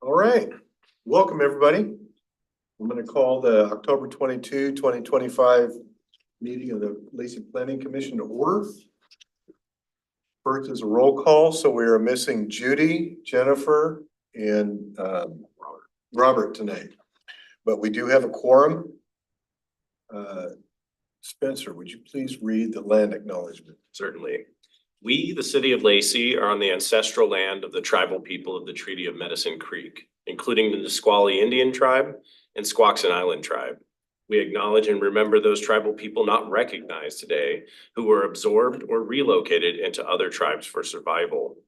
All right, welcome everybody. I'm going to call the October 22, 2025 meeting of the Lacey Planning Commission to order. First is a roll call, so we are missing Judy, Jennifer, and Robert tonight, but we do have a quorum. Spencer, would you please read the land acknowledgement? Certainly. We, the city of Lacey, are on the ancestral land of the tribal people of the Treaty of Medicine Creek, including the Nisqually Indian tribe and Squaxin Island tribe. We acknowledge and remember those tribal people not recognized today who were absorbed or relocated into other tribes for survival.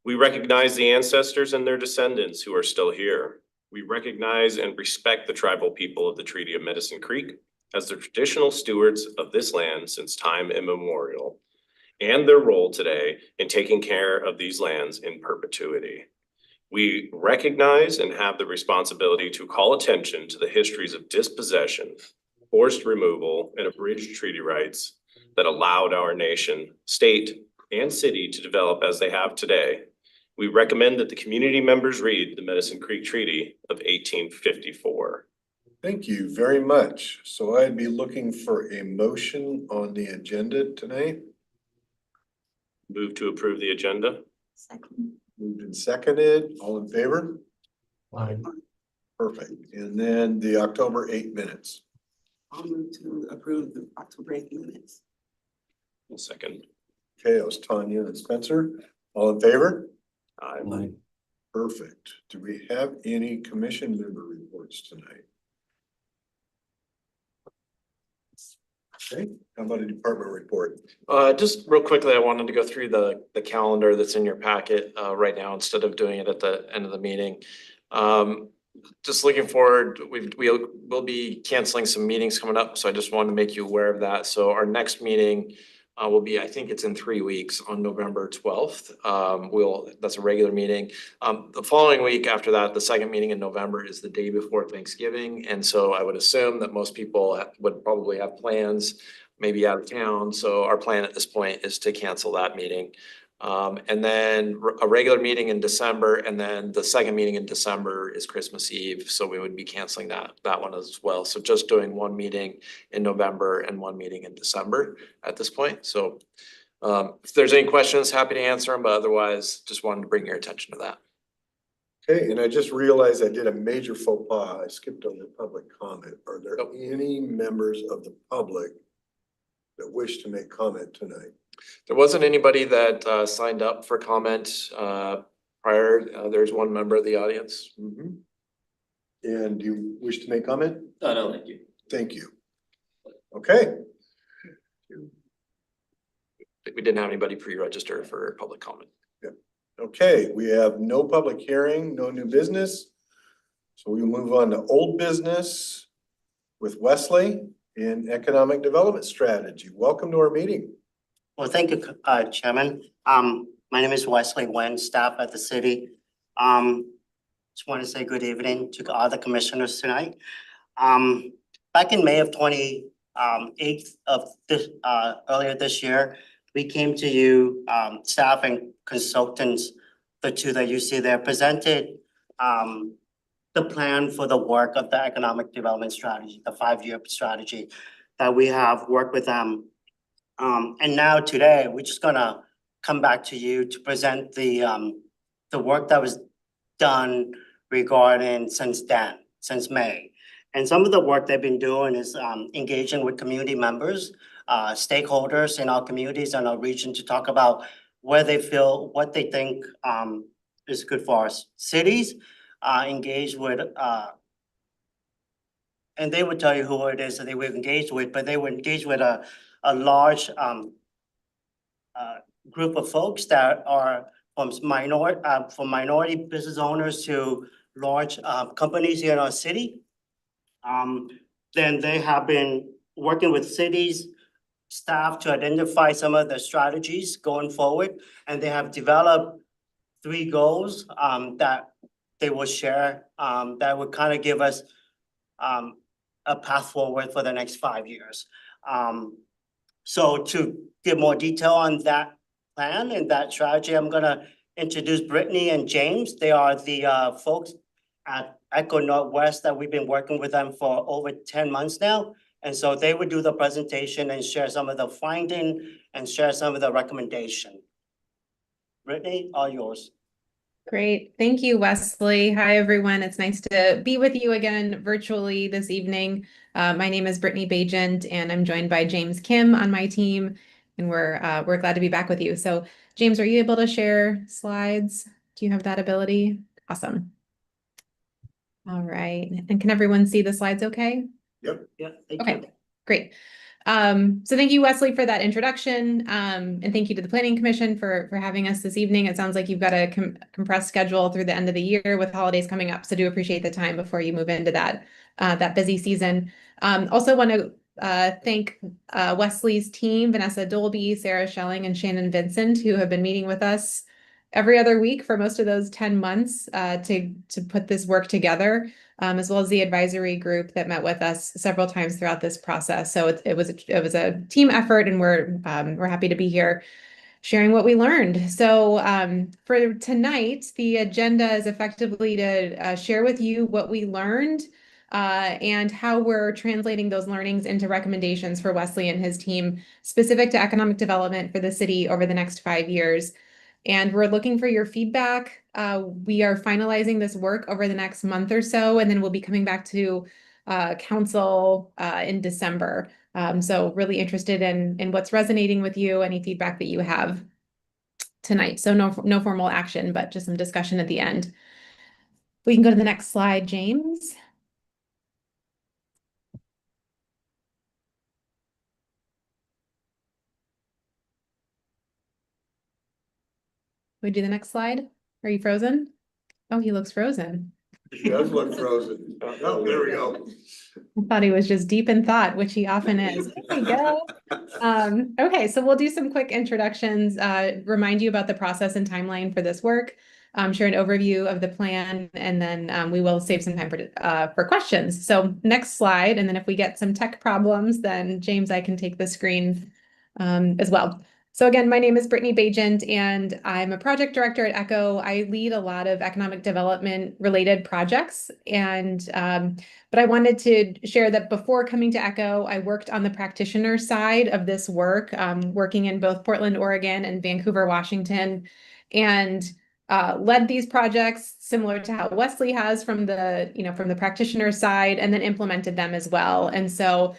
We recognize the ancestors and their descendants who are still here. We recognize and respect the tribal people of the Treaty of Medicine Creek as the traditional stewards of this land since time immemorial, and their role today in taking care of these lands in perpetuity. We recognize and have the responsibility to call attention to the histories of dispossession, forced removal, and abridged treaty rights that allowed our nation, state, and city to develop as they have today. We recommend that the community members read the Medicine Creek Treaty of 1854. Thank you very much. So I'd be looking for a motion on the agenda tonight. Move to approve the agenda. Second. Moved and seconded. All in favor? Aye. Perfect. And then the October 8 minutes. I'll move to approve the October 8 minutes. One second. Okay, it was Tanya and Spencer. All in favor? Aye. Perfect. Do we have any commission member reports tonight? Okay, how about a department report? Just real quickly, I wanted to go through the calendar that's in your packet right now instead of doing it at the end of the meeting. Just looking forward, we'll be canceling some meetings coming up, so I just wanted to make you aware of that. So our next meeting will be, I think it's in 3 weeks, on November 12th. That's a regular meeting. The following week after that, the second meeting in November is the day before Thanksgiving. And so I would assume that most people would probably have plans, maybe out of town. So our plan at this point is to cancel that meeting. And then a regular meeting in December, and then the second meeting in December is Christmas Eve. So we would be canceling that one as well. So just doing one meeting in November and one meeting in December at this point. So if there's any questions, happy to answer them, but otherwise just wanted to bring your attention to that. Okay, and I just realized I did a major faux pas. I skipped over public comment. Are there any members of the public that wish to make comment tonight? There wasn't anybody that signed up for comment prior. There's one member of the audience. Mm-hmm. And do you wish to make comment? No, thank you. Thank you. Okay. We didn't have anybody pre-register for public comment. Yeah. Okay, we have no public hearing, no new business. So we move on to old business with Wesley in economic development strategy. Welcome to our meeting. Well, thank you, Chairman. My name is Wesley Wen, staff at the city. Just want to say good evening to all the commissioners tonight. Back in May of 28th of this, earlier this year, we came to you, staff and consultants, the two that you see there, presented the plan for the work of the economic development strategy, the 5-year strategy that we have worked with them. And now today, we're just gonna come back to you to present the work that was done regarding since May. And some of the work they've been doing is engaging with community members, stakeholders in our communities and our region to talk about where they feel, what they think is good for our cities, engage with, and they would tell you who it is that they would engage with, but they would engage with a large group of folks that are from minority business owners to large companies here in our city. Then they have been working with cities, staff to identify some of the strategies going forward. And they have developed 3 goals that they will share that would kind of give us a path forward for the next 5 years. So to give more detail on that plan and that strategy, I'm gonna introduce Brittany and James. They are the folks at Echo Northwest that we've been working with them for over 10 months now. And so they would do the presentation and share some of the finding and share some of the recommendation. Brittany, all yours. Great. Thank you, Wesley. Hi, everyone. It's nice to be with you again virtually this evening. My name is Brittany Bajent, and I'm joined by James Kim on my team, and we're glad to be back with you. So, James, are you able to share slides? Do you have that ability? Awesome. All right. And can everyone see the slides okay? Yeah, thank Okay, you. great. So thank you, Wesley, for that introduction. And thank you to the Planning Commission for having us this evening. It sounds like you've got a compressed schedule through the end of the year with holidays coming up. So do appreciate the time before you move into that busy season. Also want to thank Wesley's team, Vanessa Dolby, Sarah Schelling, and Shannon Vincent, who have been meeting with us every other week for most of those 10 months to put this work together. As well as the advisory group that met with us several times throughout this process. So it was a team effort, and we're happy to be here sharing what we learned. So for tonight, the agenda is effectively to share with you what we learned and how we're translating those learnings into recommendations for Wesley and his team specific to economic development for the city over the next 5 years. And we're looking for your feedback. We are finalizing this work over the next month or so, and then we'll be coming back to council in December. So really interested in what's resonating with you, any feedback that you have tonight. So no formal action, but just some discussion at the end. We can go to the next slide, James. We do the next slide. Are you frozen? Oh, he looks frozen. He does look frozen. Oh, there we go. I thought he was just deep in thought, which he often is. There we go. Okay, so we'll do some quick introductions, remind you about the process and timeline for this work, share an overview of the plan, and then we will save some time for questions. So next slide, and then if we get some tech problems, then James, I can take the screen as well. So again, my name is Brittany Bajent, and I'm a project director at ECHO. I lead a lot of economic development related projects, and but I wanted to share that before coming to ECHO, I worked on the practitioner side of this work, working in both Portland, Oregon and Vancouver, Washington, and led these projects similar to how Wesley has from the practitioner side, and then implemented them as well. And so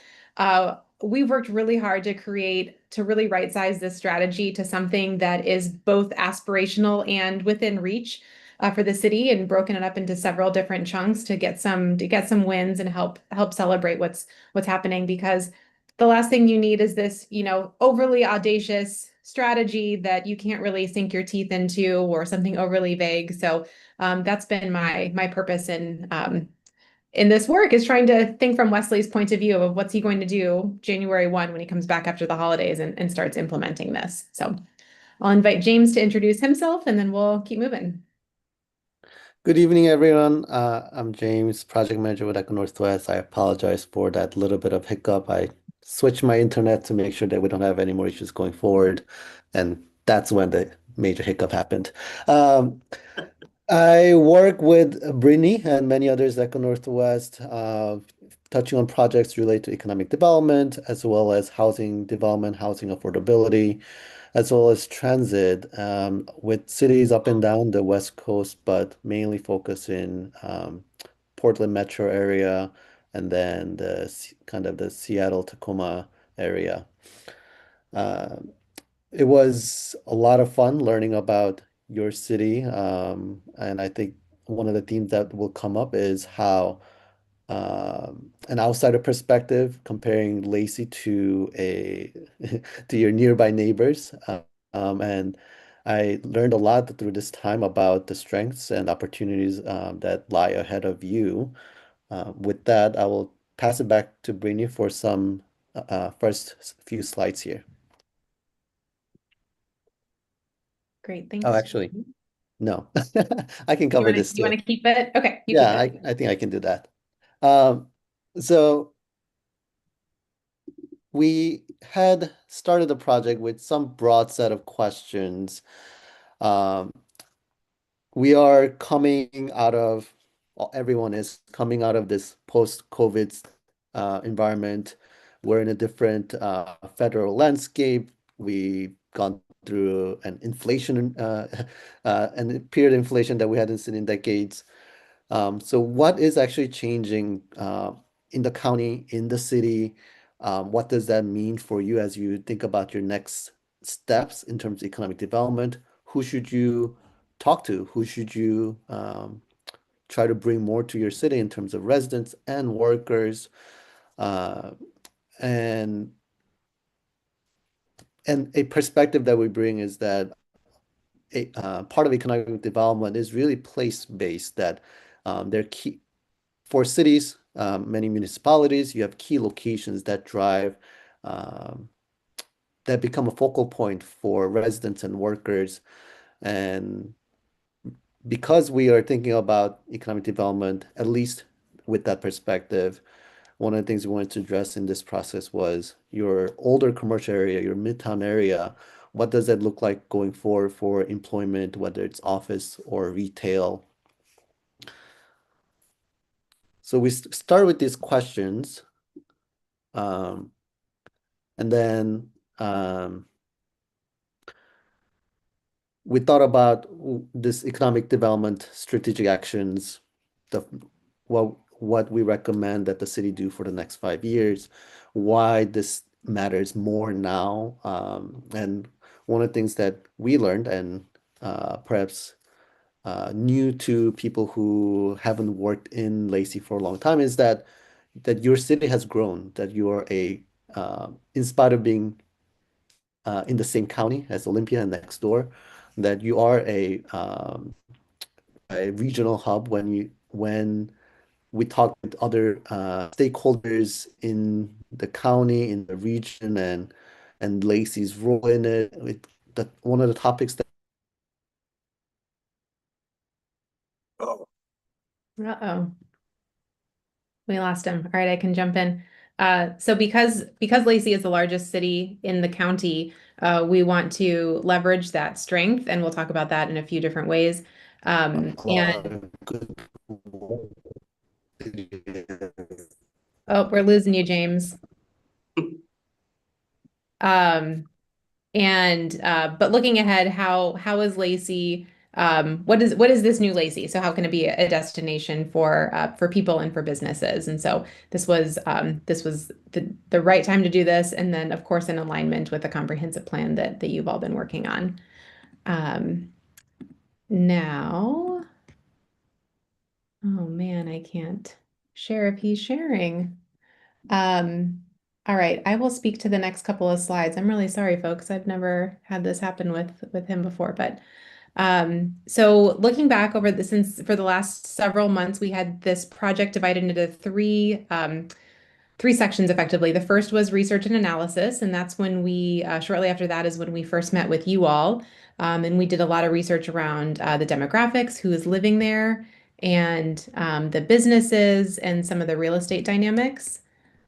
we've worked really hard to really right size this strategy to something that is both aspirational and within reach for the city, and broken it up into several different chunks to get some wins and help celebrate what's happening, because the last thing you need is this, overly audacious strategy that you can't really sink your teeth into, or something overly vague. So that's been my purpose in this work, is trying to think from Wesley's point of view of what's he going to do January 1 when he comes back after the holidays and starts implementing this. So I'll invite James to introduce himself, and then we'll keep moving. Good evening, everyone. I'm James, project manager with Echo Northwest. I apologize for that little bit of hiccup. I switched my internet to make sure that we don't have any more issues going forward, and that's when the major hiccup happened. I work with Brittany and many others at Echo Northwest, touching on projects related to economic development, as well as housing development, housing affordability, as well as transit, with cities up and down the West Coast, but mainly focus in Portland metro area, and then kind of the Seattle, Tacoma area. It was a lot of fun learning about your city, and I think one of the themes that will come up is how an outsider perspective, comparing Lacey to to your nearby neighbors. And I learned a lot through this time about the strengths and opportunities that lie ahead of you. With that, I will pass it back to Brittany for some first few slides here. Great, thanks. Oh, actually, no, I can cover this You too. want to keep it? Okay. Yeah, keep it. I think I can do that. So we had started the project with some broad set of questions. We are coming out of everyone is coming out of this post-COVID environment. We're in a different federal landscape. We've gone through an inflation, and period of inflation that we hadn't seen in decades. So what is actually changing in the county, in the city? What does that mean for you as you think about your next steps in terms of economic development? Who should you talk to? Who should you try to bring more to your city in terms of residents and workers? Uh, and a perspective that we bring is that part of economic development is really place-based, that they're key for cities, many municipalities, you have key locations that drive, um, that become a focal point for residents and workers. And because we are thinking about economic development, at least with that perspective, one of the things we wanted to address in this process was your older commercial area, your midtown area. What does that look like going forward for employment, whether it's office or retail? So we start with these questions, um, and then we thought about this economic development strategic actions, the what we recommend that the city do for the next 5 years, why this matters more now. And one of the things that we learned, and perhaps new to people who haven't worked in Lacey for a long time, is that your city has grown, that you are in spite of being in the same county as Olympia and next door, that you are a regional hub. When we talk with other stakeholders in the county, in the region, and Lacey's role in it, that one of the topics that Oh, Uh-oh. We lost him. All right, I can jump in. So because Lacey is the largest city in the county, we want to leverage that strength, and we'll talk about that in a few different ways. a lot And of good. oh, we're losing you, James. Um, and but looking ahead, how is Lacey? What is this new Lacey? So how can it be a destination for people and for businesses? And so this was the right time to do this, and then of course in alignment with the comprehensive plan that you've all been working on. Um, now, oh man, I can't share if he's sharing. Um, all right, I will speak to the next couple of slides. I'm really sorry, folks. I've never had this happen with him before, but so looking back over this, since for the last several months, we had this project divided into three sections effectively. The first was research and analysis, and that's when we shortly after that is when we first met with you all, and we did a lot of research around the demographics, who is living there, and the businesses and some of the real estate dynamics.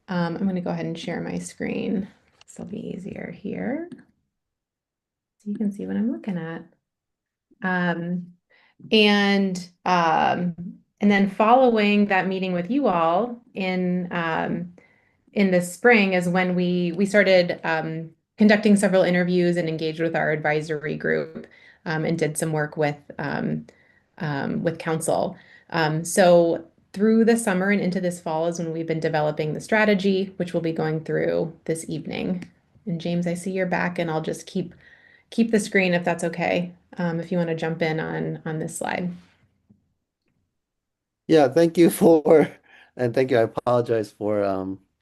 I'm going to go ahead and share my screen. This will be easier here. So you can see what I'm looking at. Um, and um, and then following that meeting with you all in the spring is when we started conducting several interviews and engaged with our advisory group, and did some work with council. So through the summer and into this fall is when we've been developing the strategy, which we'll be going through this evening. And James, I see you're back, and I'll just keep the screen if that's okay. If you want to jump in on this slide. Yeah, thank you for, and thank you. I apologize for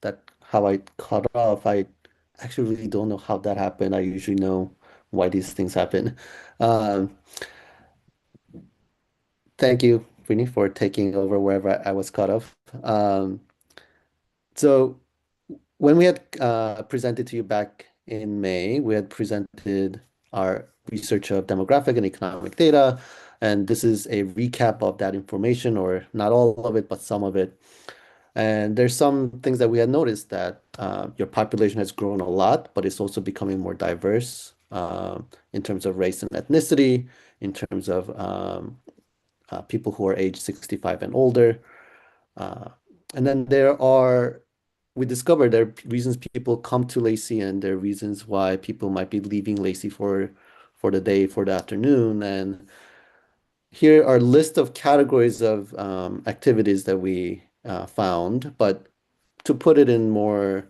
that how I cut off. I actually really don't know how that happened. I usually know why these things happen. Um, Thank you, Winnie, for taking over wherever I was cut off. So when we had presented to you back in May, we had presented our research of demographic and economic data, and this is a recap of that information, or not all of it, but some of it. And there's some things that we had noticed, that your population has grown a lot, but it's also becoming more diverse in terms of race and ethnicity, in terms of people who are age 65 and older. Uh, and then we discovered there are reasons people come to Lacey, and there are reasons why people might be leaving Lacey for the day, for the afternoon. And here are a list of categories of activities that we found, but to put it in more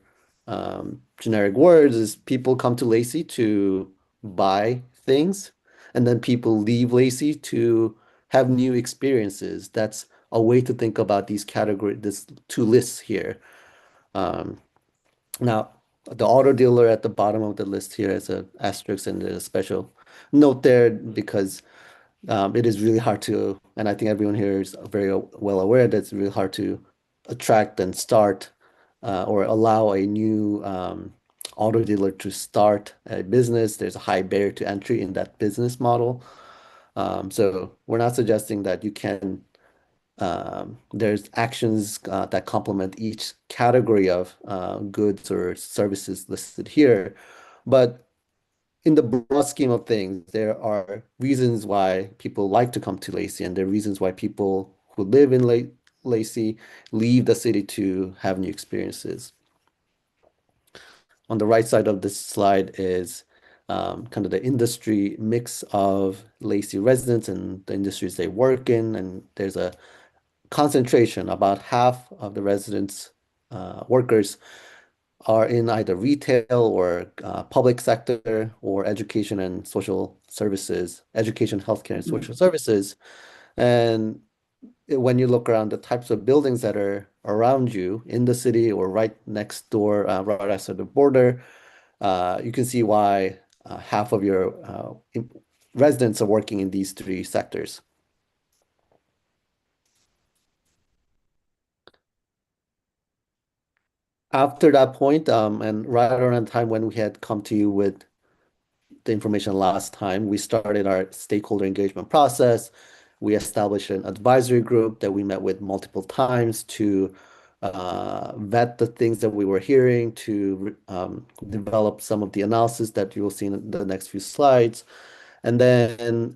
generic words, is people come to Lacey to buy things, and then people leave Lacey to have new experiences. That's a way to think about this two lists here. Um, Now, the auto dealer at the bottom of the list here has an asterisk and a special note there because it is really hard to, and I think everyone here is very well aware that it's really hard to attract and start or allow a new auto dealer to start a business. There's a high barrier to entry in that business model. So we're not suggesting that you can, there's actions that complement each category of goods or services listed here. But in the broad scheme of things, there are reasons why people like to come to Lacey, and there are reasons why people who live in Lacey leave the city to have new experiences. On the right side of this slide is kind of the industry mix of Lacey residents and the industries they work in, and there's a concentration. About half of the residents, workers are in either retail or public sector or education and social services, education, healthcare, and social services. And when you look around the types of buildings that are around you in the city or right next door, right outside the border, you can see why half of your residents are working in these three sectors. After that point, and right around the time when we had come to you with the information last time, we started our stakeholder engagement process. We established an advisory group that we met with multiple times to vet the things that we were hearing, to develop some of the analysis that you will see in the next few slides. And then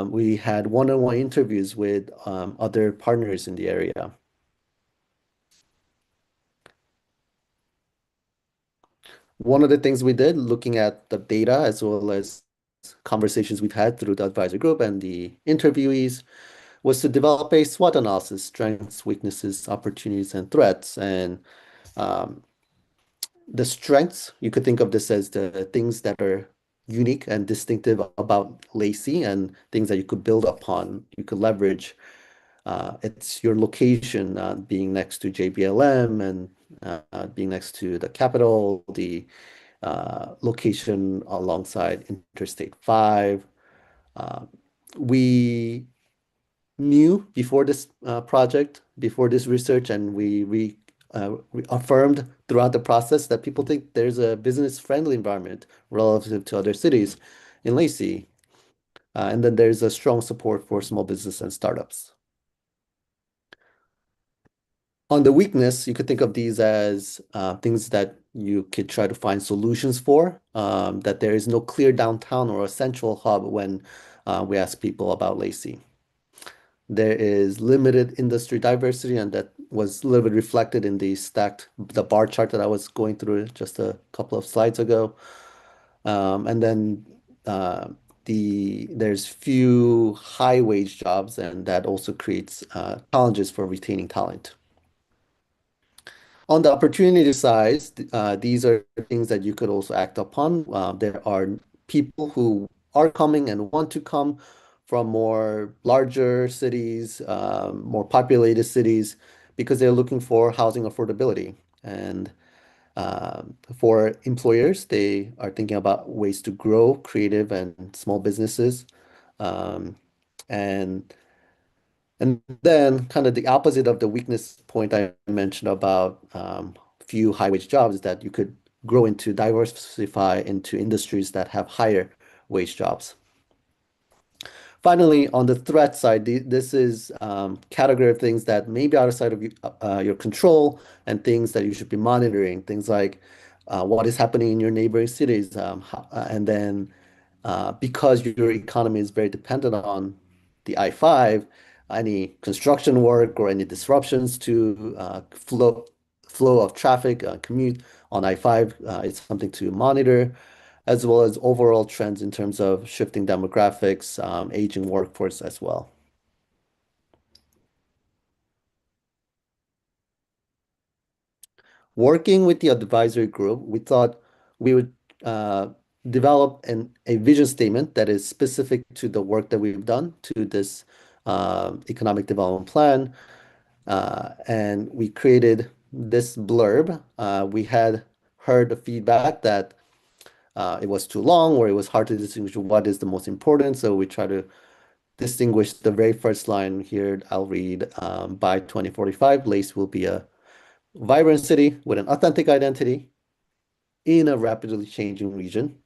we had one-on-one interviews with other partners in the area. One of the things we did, looking at the data as well as conversations we've had through the advisory group and the interviewees, was to develop a SWOT analysis: strengths, weaknesses, opportunities, and threats. And um, the strengths, you could think of this as the things that are unique and distinctive about Lacey and things that you could build upon, you could leverage. It's your location, being next to JBLM and being next to the Capitol, the location alongside Interstate 5. Uh, we knew before this project, before this research, and we affirmed throughout the process that people think there's a business-friendly environment relative to other cities in Lacey. And then there's a strong support for small business and startups. On the weakness, you could think of these as things that you could try to find solutions for, that there is no clear downtown or a central hub when we ask people about Lacey. There is limited industry diversity, and that was a little bit reflected in the bar chart that I was going through just a couple of slides ago. And then there's few high wage jobs, and that also creates challenges for retaining talent. On the opportunity side, these are things that you could also act upon. There are people who are coming and want to come from more larger cities, more populated cities, because they're looking for housing affordability. And for employers, they are thinking about ways to grow creative and small businesses. Um, and and then kind of the opposite of the weakness point I mentioned about few high wage jobs is that you could grow into diversify into industries that have higher wage jobs. Finally, on the threat side, this is category of things that may be outside of your control and things that you should be monitoring. Things like what is happening in your neighboring cities, and then because your economy is very dependent on the I-5, any construction work or any disruptions to flow of traffic, commute on I-5. It's something to monitor, as well as overall trends in terms of shifting demographics, aging workforce as well. Working with the advisory group, we thought we would develop a vision statement that is specific to the work that we've done to this economic development plan. And we created this blurb. We had heard the feedback that it was too long or it was hard to distinguish what is the most important. So we try to distinguish the very first line here. I'll read, by 2045, Lace will be a vibrant city with an authentic identity in a rapidly changing region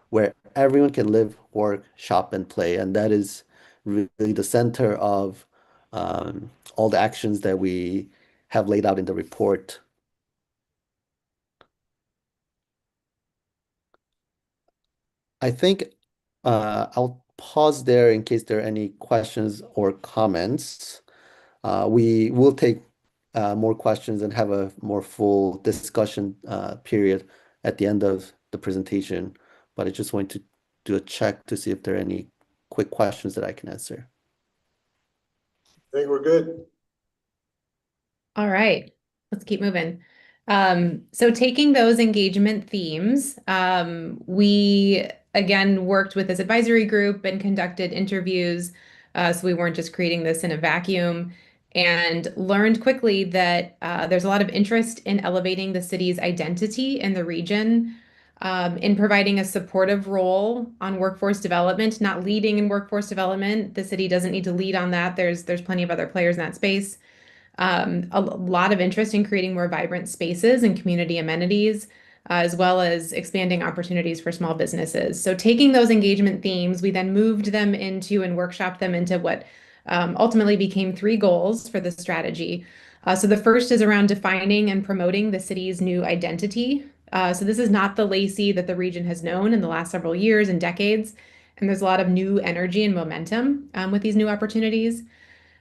where everyone can live, work, shop, and play. And that is really the center of all the actions that we have laid out in the report. I think I'll pause there in case there are any questions or comments. We will take more questions and have a more full discussion period at the end of the presentation. But I just want to do a check to see if there are any quick questions that I can answer. I think we're good. All right, let's keep moving. So taking those engagement themes, we again worked with this advisory group and conducted interviews. So we weren't just creating this in a vacuum, and learned quickly that there's a lot of interest in elevating the city's identity in the region, in providing a supportive role on workforce development, not leading in workforce development. The city doesn't need to lead on that. There's plenty of other players in that space. A lot of interest in creating more vibrant spaces and community amenities, as well as expanding opportunities for small businesses. So taking those engagement themes, we then moved them into and workshopped them into what ultimately became 3 goals for the strategy. So the first is around defining and promoting the city's new identity. So this is not the Lacey that the region has known in the last several years and decades. And there's a lot of new energy and momentum with these new opportunities.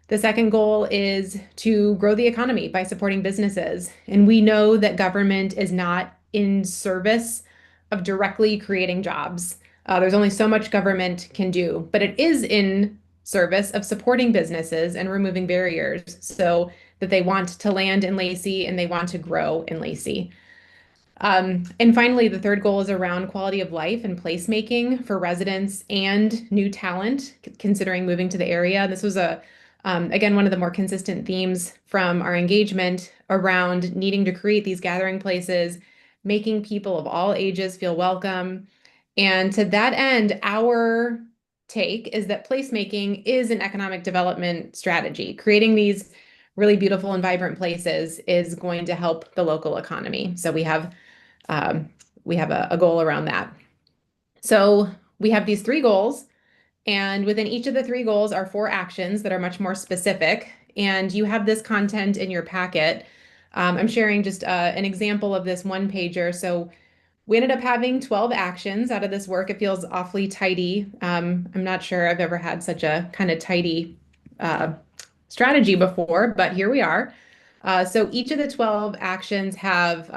The second goal is to grow the economy by supporting businesses. And we know that government is not in service of directly creating jobs. There's only so much government can do, but it is in service of supporting businesses and removing barriers so that they want to land in Lacey and they want to grow in Lacey. And finally, the third goal is around quality of life and placemaking for residents and new talent considering moving to the area. This was again, one of the more consistent themes from our engagement around needing to create these gathering places, making people of all ages feel welcome. And to that end, our take is that placemaking is an economic development strategy. Creating these really beautiful and vibrant places is going to help the local economy. So we have a goal around that. So we have these 3 goals, and within each of the 3 goals are 4 actions that are much more specific. And you have this content in your packet. I'm sharing just an example of this 1-pager. So we ended up having 12 actions out of this work. It feels awfully tidy. I'm not sure I've ever had such a kind of tidy strategy before, but here we are. So each of the 12 actions have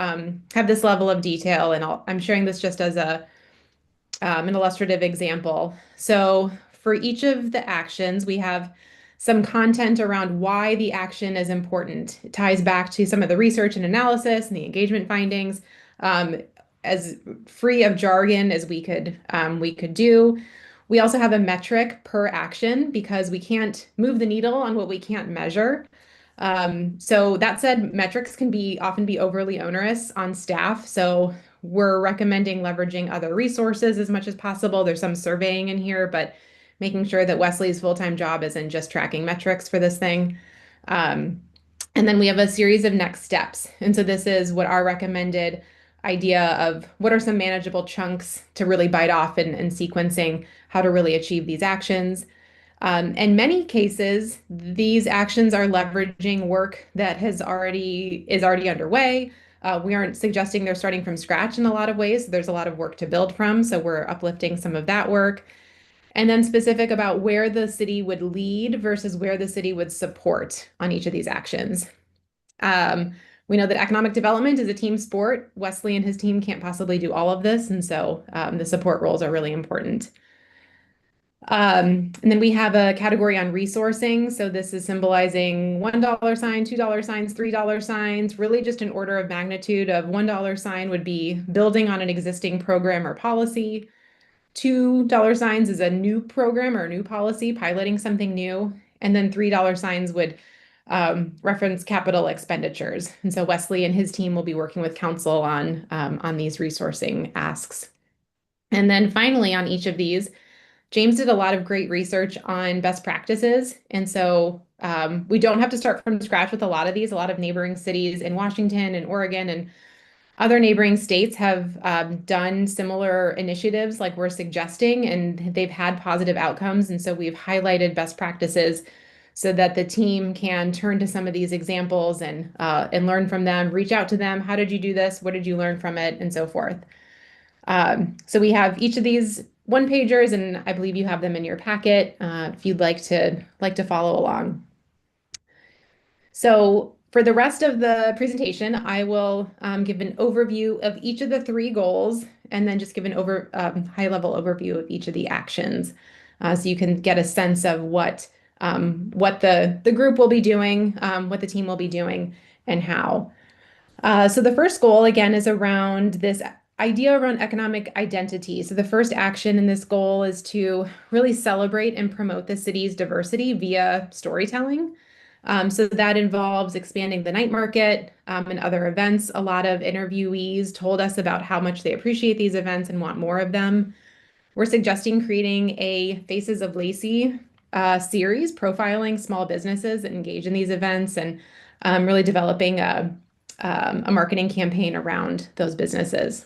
this level of detail, and I'm sharing this just as an illustrative example. So for each of the actions, we have some content around why the action is important. It ties back to some of the research and analysis and the engagement findings, as free of jargon as we could do. We also have a metric per action because we can't move the needle on what we can't measure. So that said, metrics can often be overly onerous on staff. So we're recommending leveraging other resources as much as possible. There's some surveying in here, but making sure that Wesley's full-time job isn't just tracking metrics for this thing. And then we have a series of next steps. And so this is what our recommended idea of what are some manageable chunks to really bite off and sequencing how to really achieve these actions. In many cases, these actions are leveraging work that is already underway. We aren't suggesting they're starting from scratch in a lot of ways. There's a lot of work to build from, so we're uplifting some of that work. and then specific about where the city would lead versus where the city would support on each of these actions. We know that economic development is a team sport. Wesley and his team can't possibly do all of this, and so the support roles are really important. And then we have a category on resourcing. So this is symbolizing $1 sign, $2 signs, $3 signs, really just an order of magnitude of $1 sign would be building on an existing program or policy. $2 signs is a new program or a new policy, piloting something new. And then $3 signs would reference capital expenditures. And so Wesley and his team will be working with council on these resourcing asks. And then finally, on each of these, James did a lot of great research on best practices. And so we don't have to start from scratch with a lot of these. A lot of neighboring cities in Washington and Oregon and other neighboring states have done similar initiatives like we're suggesting, and they've had positive outcomes. And so we've highlighted best practices so that the team can turn to some of these examples and learn from them, reach out to them. How did you do this? What did you learn from it? And so forth. So we have each of these one pagers, and I believe you have them in your packet if you'd like to follow along. So for the rest of the presentation, I will give an overview of each of the three goals and then just give an high-level overview of each of the actions, so you can get a sense of what the group will be doing, what the team will be doing, and how. So the first goal, again, is around this idea around economic identity. So the first action in this goal is to really celebrate and promote the city's diversity via storytelling. So that involves expanding the night market and other events. A lot of interviewees told us about how much they appreciate these events and want more of them. We're suggesting creating a Faces of Lacey series profiling small businesses that engage in these events and really developing a marketing campaign around those businesses.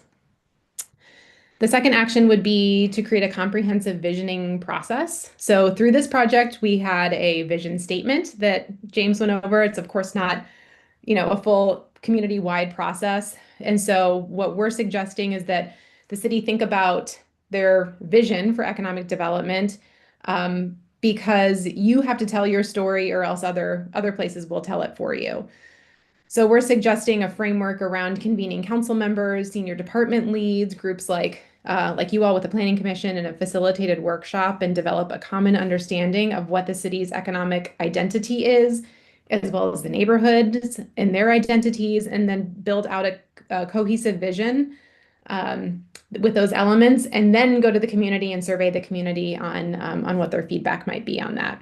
The second action would be to create a comprehensive visioning process. So through this project, we had a vision statement that James went over. It's of course not, a full community-wide process. And so what we're suggesting is that the city think about their vision for economic development, because you have to tell your story or else other places will tell it for you. So we're suggesting a framework around convening council members, senior department leads, groups like you all with the Planning Commission, and a facilitated workshop, and develop a common understanding of what the city's economic identity is, as well as the neighborhoods and their identities, and then build out a cohesive vision with those elements, and then go to the community and survey the community on what their feedback might be on that.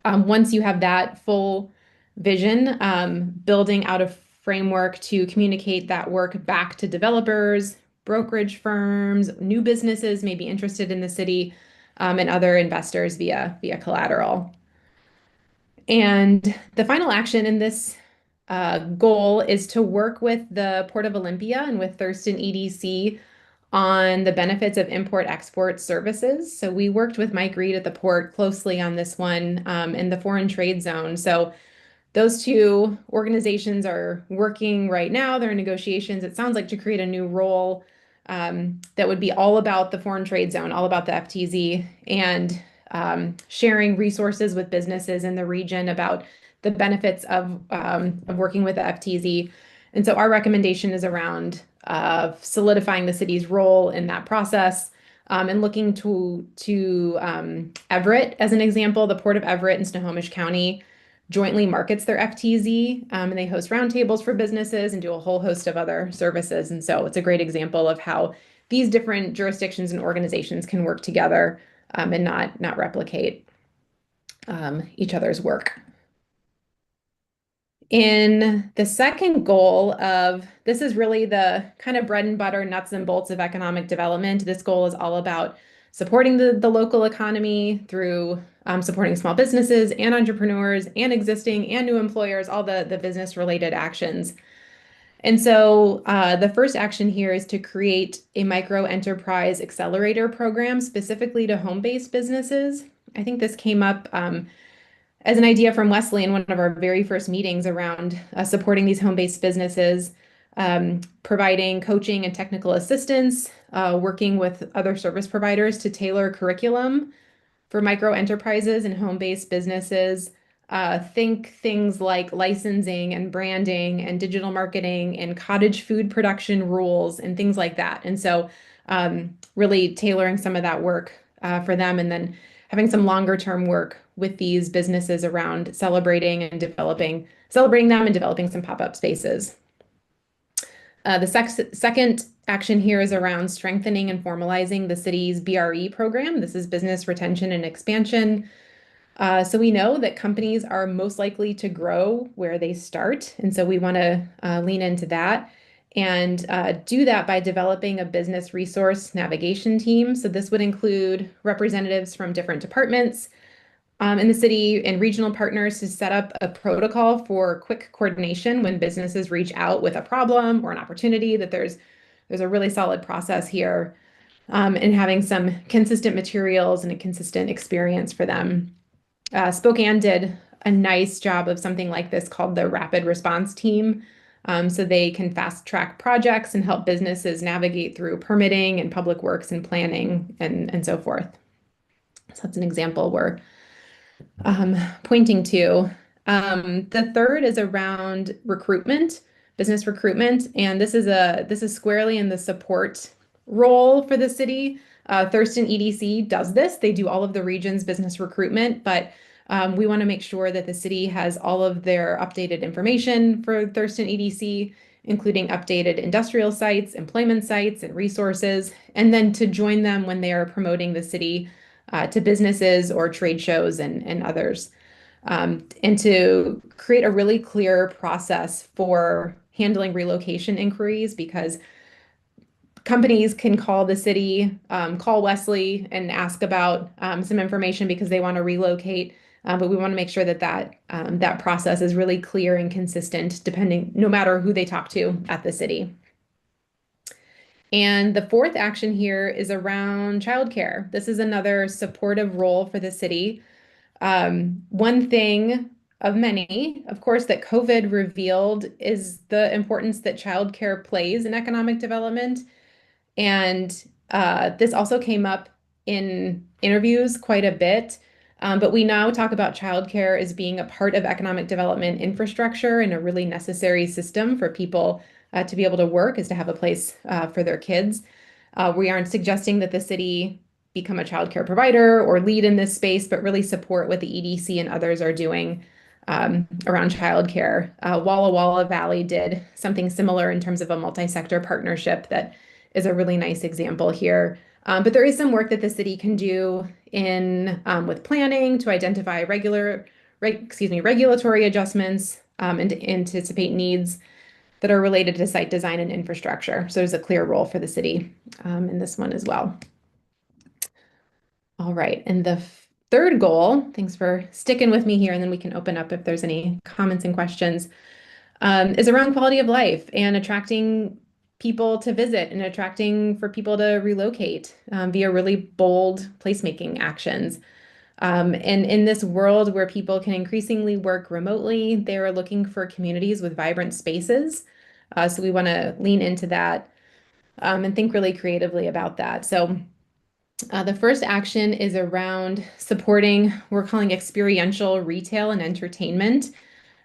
Once you have that full vision, building out a framework to communicate that work back to developers, brokerage firms, new businesses may be interested in the city, and other investors via collateral. And the final action in this goal is to work with the Port of Olympia and with Thurston EDC on the benefits of import-export services. So we worked with Mike Reed at the port closely on this one in the foreign trade zone. So those two organizations are working right now. They're in negotiations, it sounds like, to create a new role that would be all about the foreign trade zone, all about the FTZ, and sharing resources with businesses in the region about the benefits of working with the FTZ. And so our recommendation is around solidifying the city's role in that process, and looking to Everett as an example. The Port of Everett and Snohomish County jointly markets their FTZ, and they host roundtables for businesses and do a whole host of other services. And so it's a great example of how these different jurisdictions and organizations can work together and not replicate each other's work. In the second goal of this is really the kind of bread and butter, nuts and bolts of economic development. This goal is all about supporting the local economy through supporting small businesses and entrepreneurs and existing and new employers, all the business related actions. And so the first action here is to create a micro enterprise accelerator program specifically to home-based businesses. I think this came up as an idea from Wesley in one of our very first meetings around supporting these home-based businesses. providing coaching and technical assistance, working with other service providers to tailor curriculum for micro enterprises and home-based businesses. Think things like licensing and branding and digital marketing and cottage food production rules and things like that. And so really tailoring some of that work for them, and then having some longer term work with these businesses around celebrating them and developing some pop-up spaces. The second action here is around strengthening and formalizing the city's BRE program. This is business retention and expansion. So we know that companies are most likely to grow where they start. And so we want to lean into that and do that by developing a business resource navigation team. So this would include representatives from different departments in the city and regional partners to set up a protocol for quick coordination when businesses reach out with a problem or an opportunity, that there's a really solid process here, and having some consistent materials and a consistent experience for them. Spokane did a nice job of something like this called the Rapid Response Team. So they can fast track projects and help businesses navigate through permitting and public works and planning and so forth. So that's an example we're pointing to. The third is around recruitment, business recruitment, and this is squarely in the support role for the city. Thurston EDC does this. They do all of the region's business recruitment, but we want to make sure that the city has all of their updated information for Thurston EDC, including updated industrial sites, employment sites, and resources, and then to join them when they are promoting the city to businesses or trade shows and others. And to create a really clear process for handling relocation inquiries, because companies can call the city, call Wesley and ask about some information because they want to relocate. But we want to make sure that that process is really clear and consistent, no matter who they talk to at the city. And the fourth action here is around childcare. This is another supportive role for the city. One thing of many, of course, that COVID revealed is the importance that childcare plays in economic development. And this also came up in interviews quite a bit. But we now talk about childcare as being a part of economic development infrastructure and a really necessary system for people to be able to work, is to have a place for their kids. We aren't suggesting that the city become a childcare provider or lead in this space, but really support what the EDC and others are doing around childcare. Walla Walla Valley did something similar in terms of a multi-sector partnership that is a really nice example here. But there is some work that the city can do with planning to identify regulatory adjustments and to anticipate needs that are related to site design and infrastructure. So there's a clear role for the city in this one as well. All right, and the third goal, thanks for sticking with me here, and then we can open up if there's any comments and questions, is around quality of life and attracting people to visit and attracting for people to relocate via really bold placemaking actions. And in this world where people can increasingly work remotely, they are looking for communities with vibrant spaces. So we want to lean into that and think really creatively about that. So the first action is around supporting, we're calling experiential retail and entertainment.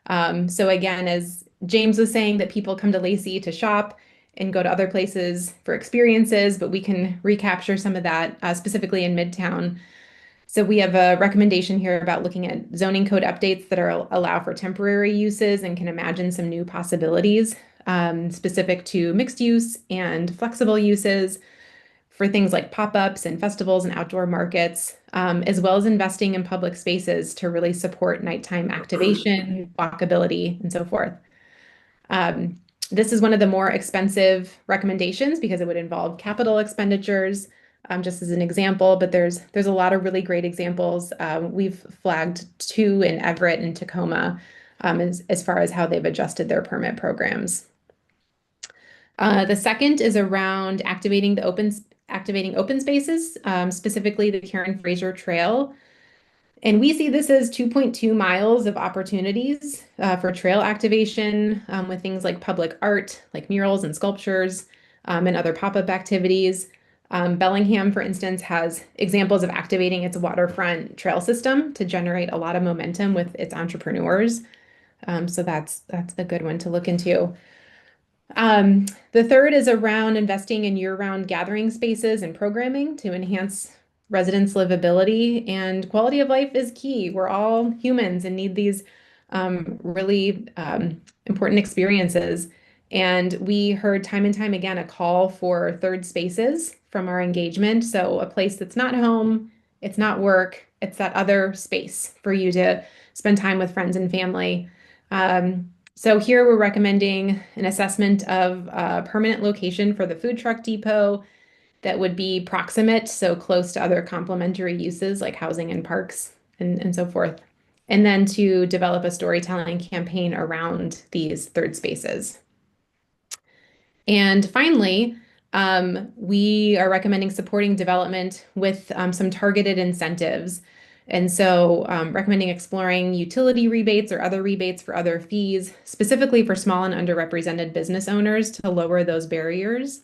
So again, as James was saying, that people come to Lacey to shop and go to other places for experiences, but we can recapture some of that specifically in Midtown. So we have a recommendation here about looking at zoning code updates that allow for temporary uses and can imagine some new possibilities specific to mixed use and flexible uses for things like pop-ups and festivals and outdoor markets, as well as investing in public spaces to really support nighttime activation, walkability, and so forth. This is one of the more expensive recommendations because it would involve capital expenditures, just as an example, but there's a lot of really great examples. We've flagged 2 in Everett and Tacoma as far as how they've adjusted their permit programs. The second is around activating open spaces, specifically the Karen Fraser Trail. And we see this as 2.2 miles of opportunities for trail activation with things like public art, like murals and sculptures, and other pop-up activities. Bellingham, for instance, has examples of activating its waterfront trail system to generate a lot of momentum with its entrepreneurs. So that's a good one to look into. The third is around investing in year-round gathering spaces and programming to enhance residents' livability, and quality of life is key. We're all humans and need these really important experiences. And we heard time and time again a call for third spaces from our engagement. So a place that's not home, it's not work, it's that other space for you to spend time with friends and family. So here we're recommending an assessment of a permanent location for the food truck depot that would be proximate, so close to other complementary uses like housing and parks and so forth. And then to develop a storytelling campaign around these third spaces. And finally, we are recommending supporting development with some targeted incentives. And so recommending exploring utility rebates or other rebates for other fees, specifically for small and underrepresented business owners to lower those barriers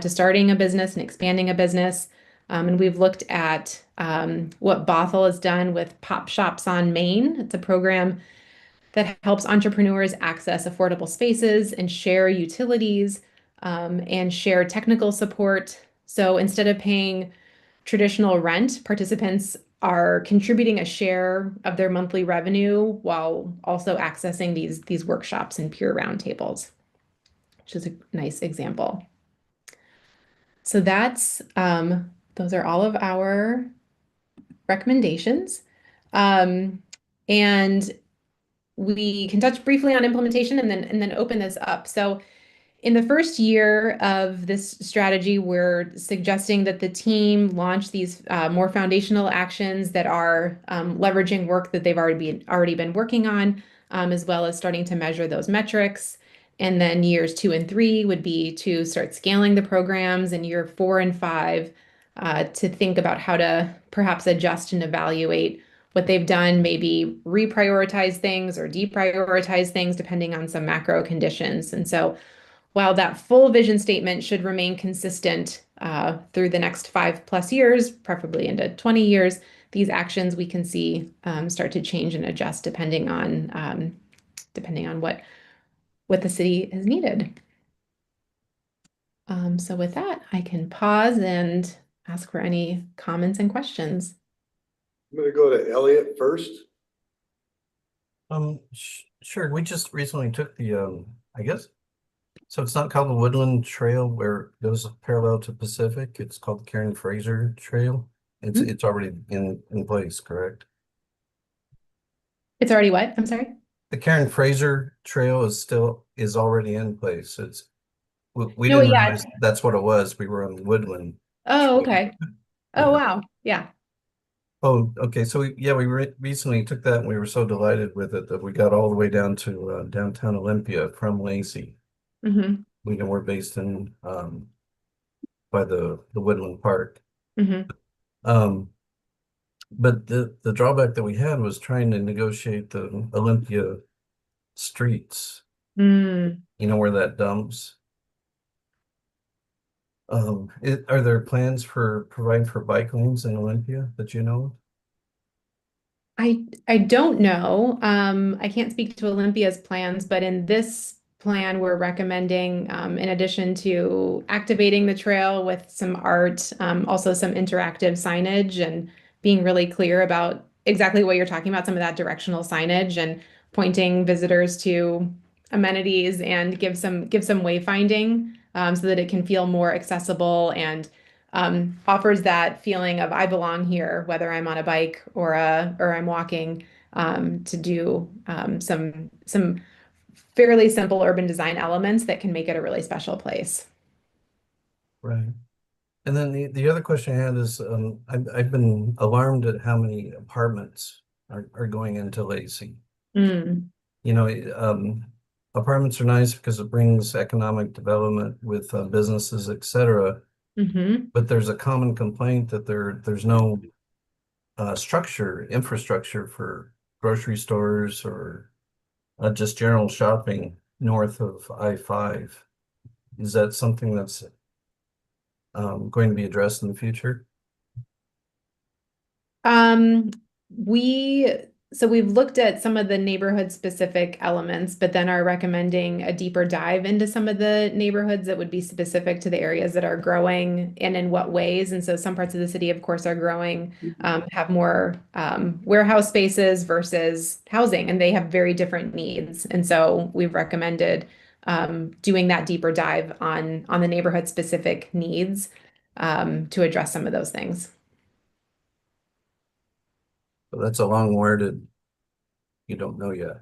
to starting a business and expanding a business. And we've looked at what Bothell has done with Pop Shops on Main. It's a program that helps entrepreneurs access affordable spaces and share utilities and share technical support. So instead of paying traditional rent, participants are contributing a share of their monthly revenue while also accessing these workshops and peer roundtables, which is a nice example. So that's those are all of our recommendations. And we can touch briefly on implementation and then open this up. So in the first year of this strategy, we're suggesting that the team launch these more foundational actions that are leveraging work that they've already been working on, as well as starting to measure those metrics. And then years 2 and 3 would be to start scaling the programs, and year 4 and 5 to think about how to perhaps adjust and evaluate what they've done, maybe reprioritize things or deprioritize things depending on some macro conditions. And so while that full vision statement should remain consistent through the next 5+ years, preferably into 20 years, these actions we can see start to change and adjust depending on what the city has needed. So with that, I can pause and ask for any comments and questions. I'm gonna go to Elliot first. Sure. We just recently took the, I guess, so it's not called the Woodland Trail where it goes parallel to Pacific. It's called the Karen Fraser Trail. It's already in place, correct? It's already what? I'm sorry. The Karen Fraser Trail is already in place. We No, didn't yeah. realize that's what it was. We were on Woodland. Oh, okay. Oh, Yeah. wow. Yeah. Oh, okay. So we recently took that and we were so delighted with it that we got all the way down to downtown Olympia from Lacey. Mm-hmm. We're based in by the Woodland Park. Mm-hmm. But the drawback that we had was trying to negotiate the Olympia streets, Mm. you know, where that dumps. Are there plans for providing for bike lanes in Olympia that you know of? I don't know. I can't speak to Olympia's plans, but in this plan, we're recommending, in addition to activating the trail with some art, also some interactive signage and being really clear about exactly what you're talking about, some of that directional signage and pointing visitors to amenities and give some wayfinding, so that it can feel more accessible and offers that feeling of I belong here, whether I'm on a bike or I'm walking, to do some fairly simple urban design elements that can make it a really special place. Right. And then the other question I had is I've been alarmed at how many apartments are going into Lacey. Mm. You know, apartments are nice because it brings economic development with businesses, et cetera. Mm-hmm. But there's a common complaint that there's no infrastructure for grocery stores or just general shopping north of I-5. Is that something that's going to be addressed in the future? We've looked at some of the neighborhood specific elements, but then are recommending a deeper dive into some of the neighborhoods that would be specific to the areas that are growing and in what ways. And so some parts of the city, of course, are growing, have more warehouse spaces versus housing, and they have very different needs. And so we've recommended doing that deeper dive on the neighborhood specific needs to address some of those things. But that's a long worded, you don't know yet.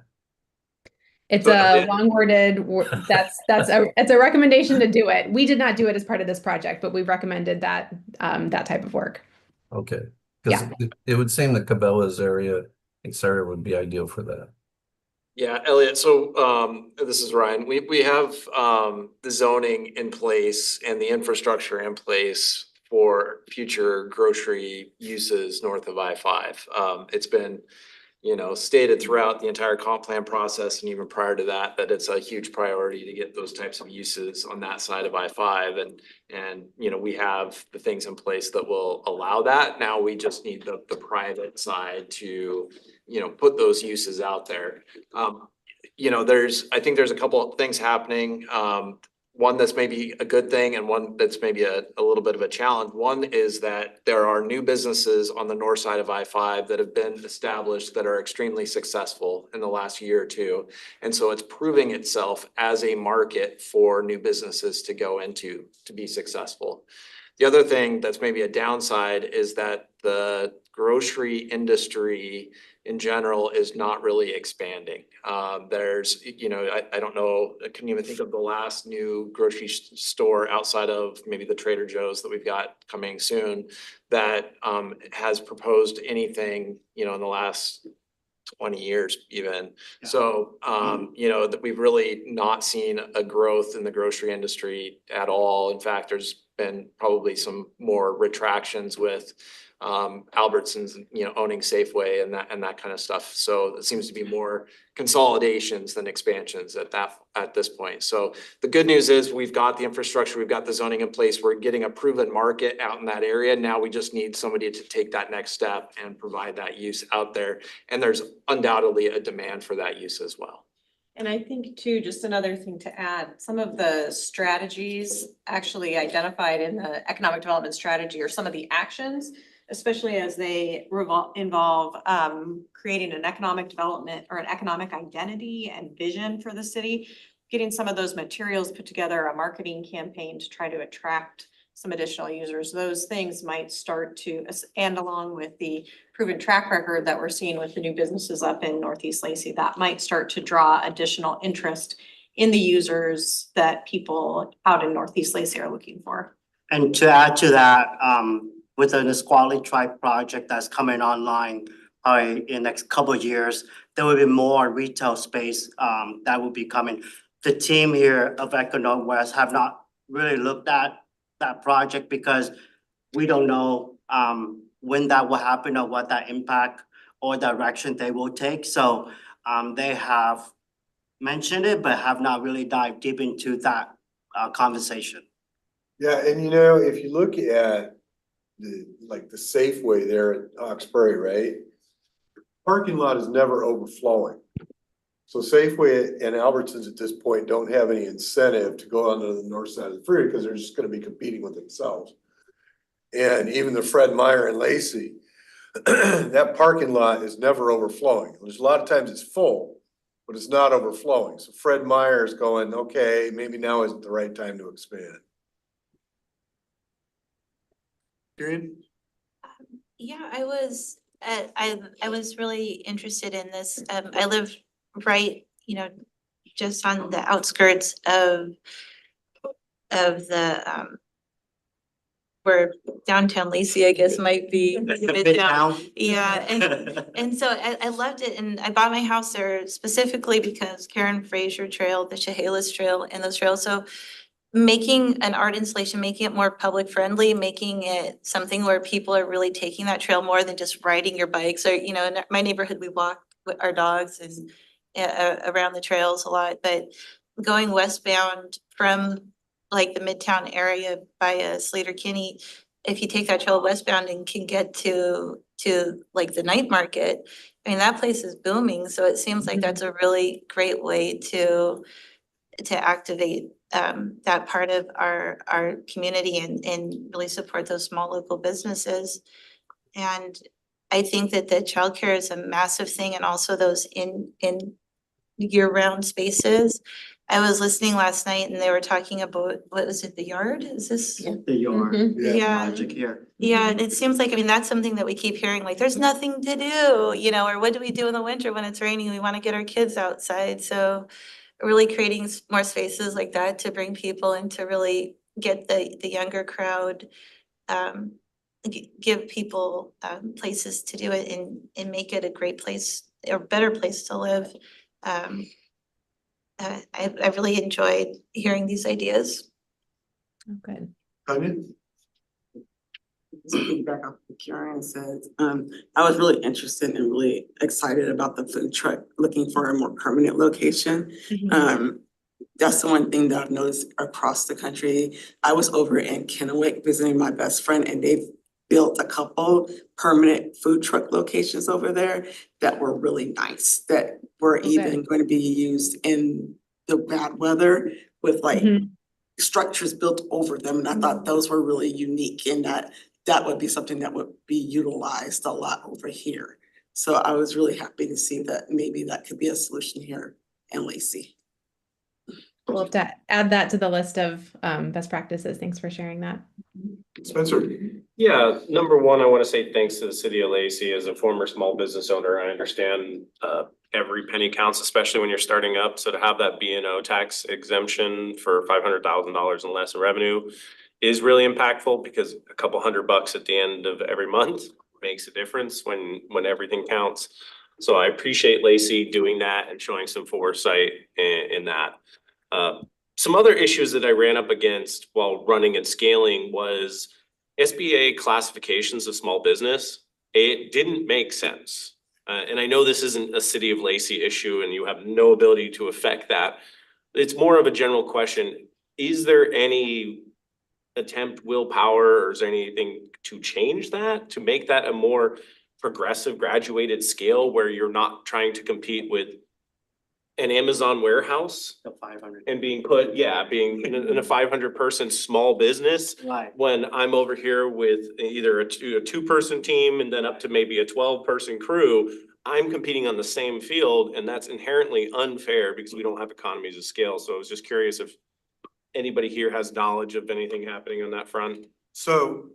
It's So, a yeah. long-worded, it's a recommendation to do it. We did not do it as part of this project, but we've recommended that type of work. Okay, because it would seem that Cabela's area, etc., would be ideal for that. Yeah, Elliot, so this is Ryan. We have the zoning in place and the infrastructure in place for future grocery uses north of I-5. It's been, stated throughout the entire comp plan process and even prior to that, that it's a huge priority to get those types of uses on that side of I-5. And we have the things in place that will allow that. Now we just need the private side to, put those uses out there. I think there's a couple of things happening. One that's maybe a good thing and one that's maybe a little bit of a challenge. One is that there are new businesses on the north side of I-5 that have been established that are extremely successful in the last year or two. And so it's proving itself as a market for new businesses to go into to be successful. The other thing that's maybe a downside is that the grocery industry in general is not really expanding. There's, I don't know, I couldn't even think of the last new grocery store outside of maybe the Trader Joe's that we've got coming soon that has proposed anything, in the last 20 years even. Yeah. So, that we've really not seen a growth in the grocery industry at all. In fact, there's been probably some more retractions with Albertsons, owning Safeway and that kind of stuff. So it seems to be more consolidations than expansions at this point. So the good news is we've got the infrastructure, we've got the zoning in place, we're getting a proven market out in that area. Now we just need somebody to take that next step and provide that use out there. And there's undoubtedly a demand for that use as well. And I think too, just another thing to add, some of the strategies actually identified in the economic development strategy or some of the actions, especially as they involve creating an economic development or an economic identity and vision for the city, getting some of those materials put together, a marketing campaign to try to attract some additional users. Those things might start to, and along with the proven track record that we're seeing with the new businesses up in Northeast Lacey, that might start to draw additional interest in the users that people out in Northeast Lacey are looking for. And to add to that, with the Nisqually Tribe project that's coming online in the next couple of years, there will be more retail space that will be coming. The team here of Echo Northwest have not really looked at that project because we don't know when that will happen or what that impact or direction they will take. So they have mentioned it, but have not really dived deep into that conversation. Yeah, and if you look at the Safeway there at Hawkesbury, right? Parking lot is never overflowing. So Safeway and Albertsons at this point don't have any incentive to go onto the north side of the freeway because they're just gonna be competing with themselves. And even the Fred Meyer and Lacey, that parking lot is never overflowing. There's a lot of times it's full, but it's not overflowing. So Fred Meyer is going, okay, maybe now isn't the right time to expand. Kieran? Yeah, I was really interested in this. I live right, just on the outskirts of the where downtown Lacey, I guess, might be Midtown. Yeah, and so I loved it, and I bought my house there specifically because Karen Fraser Trail, the Chehalis Trail, and those trails. So making an art installation, making it more public friendly, making it something where people are really taking that trail more than just riding your bikes or, you know, in my neighborhood, we walk with our dogs and around the trails a lot, but going westbound from like the Midtown area by Slater Kinney, if you take that trail westbound and can get to like the night market, I mean, that place is booming, so it seems like that's a really great way to activate that part of our community and really support those small local businesses. And I think that the childcare is a massive thing, and also those in year-round spaces. I was listening last night and they were talking about, what was it, the yard? Is this? Yeah. The yard Mhm. Yeah. project here. Yeah, and it seems like, I mean, that's something that we keep hearing, like, there's nothing to do, you know, or what do we do in the winter when it's raining? We wanna get our kids outside, so really creating more spaces like that to bring people and to really get the younger crowd, give people places to do it and make it a great place or better place to live. I really enjoyed hearing these ideas. Oh, good. Tanya? To piggyback off what Karen said, I was really interested and really excited about the food truck, looking for a more permanent location. That's the one thing that I've noticed across the country. I was over in Kennewick visiting my best friend, and they've built a couple permanent food truck locations over there that were really nice, that were Okay. even going to be used in the bad weather with like Mhm. structures built over them. And I thought those were really unique in that that would be something that would be utilized a lot over here. So I was really happy to see that maybe that could be a solution here in Lacey. We'll have to add that to the list of best practices. Thanks for sharing that. Spencer? Yeah, number one, I want to say thanks to the city of Lacey. As a former small business owner, I understand every penny counts, especially when you're starting up. So to have that B&O tax exemption for $500,000 and less in revenue is really impactful, because a couple $100 at the end of every month makes a difference when everything counts. So I appreciate Lacey doing that and showing some foresight in that. Some other issues that I ran up against while running and scaling was SBA classifications of small business. It didn't make sense. And I know this isn't a city of Lacey issue and you have no ability to affect that. It's more of a general question. Is there any attempt, willpower, or is there anything to change that, to make that a more progressive graduated scale where you're not trying to compete with an Amazon warehouse The 500. and being put, being in a 500 person small business, Right. when I'm over here with either a two-person team and then up to maybe a 12-person crew, I'm competing on the same field, and that's inherently unfair because we don't have economies of scale. So I was just curious if anybody here has knowledge of anything happening on that front. So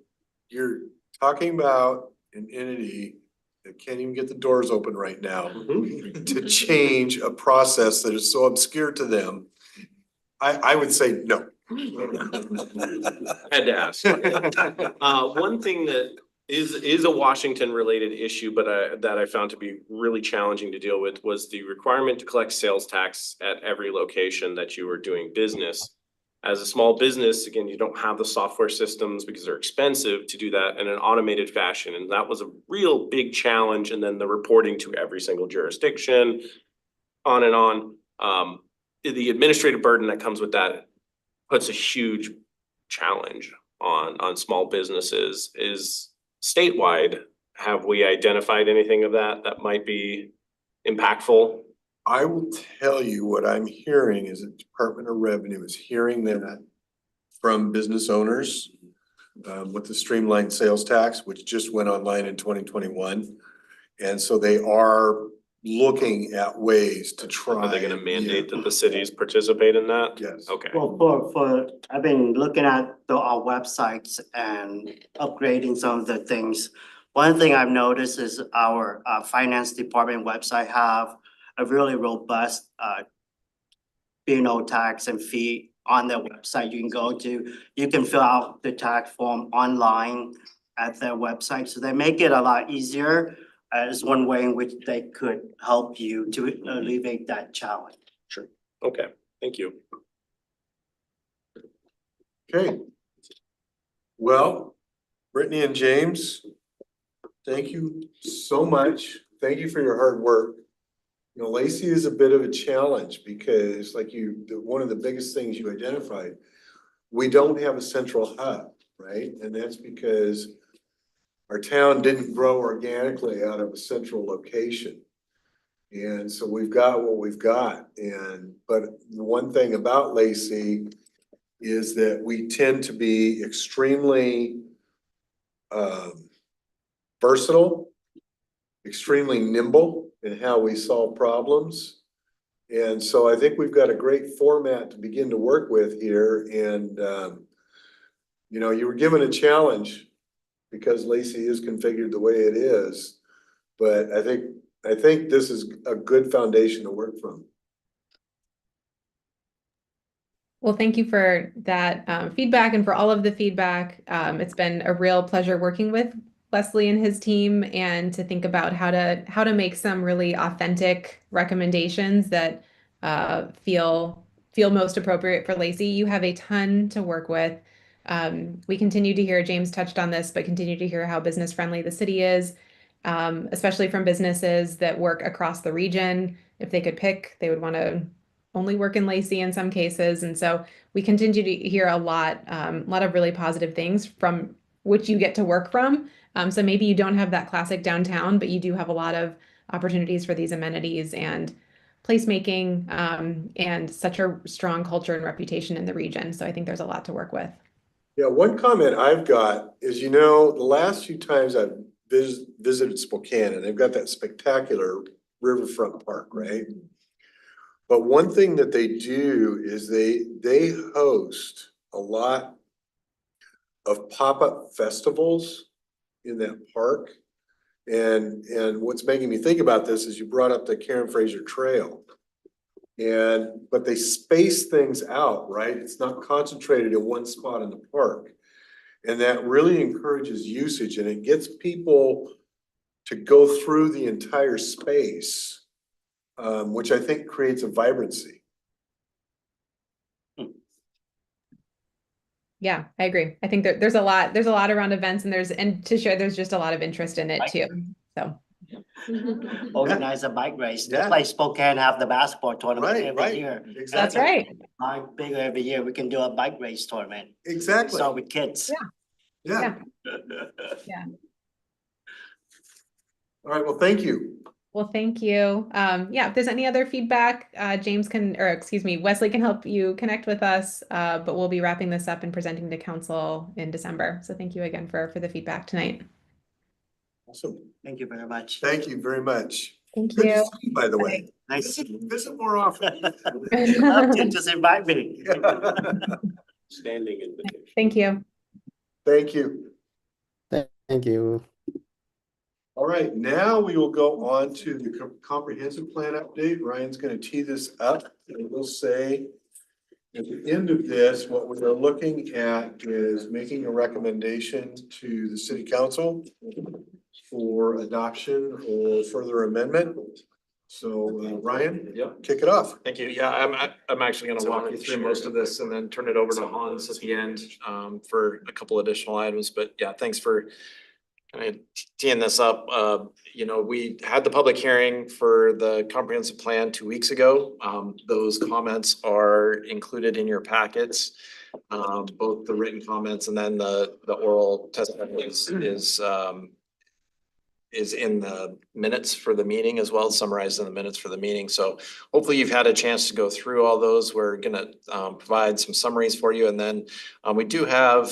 you're talking about an entity that can't even get the doors open right now to change a process that is so obscure to them. I would say no. Had to ask. One thing that is a Washington related issue, but that I found to be really challenging to deal with, was the requirement to collect sales tax at every location that you were doing business. As a small business, again, you don't have the software systems because they're expensive to do that in an automated fashion. And that was a real big challenge. And then the reporting to every single jurisdiction, on and on. The administrative burden that comes with that puts a huge challenge on small businesses. Is statewide, have we identified anything of that might be impactful? I will tell you what I'm hearing is that Department of Revenue is hearing that from business owners with the streamlined sales tax, which just went online in 2021. And so they are looking at ways to try. Are they gonna mandate that the cities participate in that? Yes. Okay. Well, I've been looking at our websites and upgrading some of the things. One thing I've noticed is our finance department website have a really robust B&O tax and fee on their website. You can go to, you can fill out the tax form online at their website. So they make it a lot easier as one way in which they could help you to alleviate that challenge. Okay, thank you. Okay. Well, Brittany and James, thank you so much. Thank you for your hard work. You know, Lacey is a bit of a challenge because one of the biggest things you identified, we don't have a central hub, right? And that's because our town didn't grow organically out of a central location. And so we've got what we've got. But the one thing about Lacey is that we tend to be extremely versatile, extremely nimble in how we solve problems. And so I think we've got a great format to begin to work with here. And, you know, you were given a challenge because Lacey is configured the way it is. But I think this is a good foundation to work from. Well, thank you for that feedback and for all of the feedback. It's been a real pleasure working with Wesley and his team and to think about how to make some really authentic recommendations that feel most appropriate for Lacey. You have a ton to work with. We continue to hear, James touched on this, but continue to hear how business friendly the city is, especially from businesses that work across the region. If they could pick, they would want to only work in Lacey in some cases. And so we continue to hear a lot of really positive things from which you get to work from. So maybe you don't have that classic downtown, but you do have a lot of opportunities for these amenities and placemaking and such a strong culture and reputation in the region. So I think there's a lot to work with. Yeah, one comment I've got is, you know, the last few times I've visited Spokane, and they've got that spectacular riverfront park, right? But one thing that they do is they host a lot of pop-up festivals in that park. And what's making me think about this is you brought up the Karen Fraser Trail. But they space things out, right? It's not concentrated in one spot in the park. And that really encourages usage, and it gets people to go through the entire space, which I think creates a vibrancy. Yeah, I agree. I think there's a lot around events and to share, there's just a lot of interest in it too. So. Organize a bike race, Yeah. just like Spokane have the basketball tournament Right, every right. year. That's right. Like bigger every year, we can do a bike race tournament. Exactly. So with kids. Yeah. Yeah. All right, well, thank you. Well, thank you. Yeah, if there's any other feedback, Wesley can help you connect with us, but we'll be wrapping this up and presenting to council in December. So thank you again for the feedback tonight. Awesome. Thank you very much. Thank you very much. Thank Good to you. see you, by the way. Nice. Visit more often. Love to just invite me. Standing invitation. Thank you. Thank you. Thank you. All right, now we will go on to the comprehensive plan update. Ryan's going to tee this up, and we'll say at the end of this, what we are looking at is making a recommendation to the city council for adoption or further amendment. So Ryan, Yep. kick it off. Thank you. Yeah, I'm actually gonna walk you through most of this and then turn it over to Hans at the end for a couple additional items. But yeah, thanks for kind of teeing this up. You know, we had the public hearing for the comprehensive plan 2 weeks ago. Those comments are included in your packets. Both the written comments and then the oral testimony is in the minutes for the meeting as well, summarized in the minutes for the meeting. So hopefully you've had a chance to go through all those. We're gonna provide some summaries for you. And then we do have,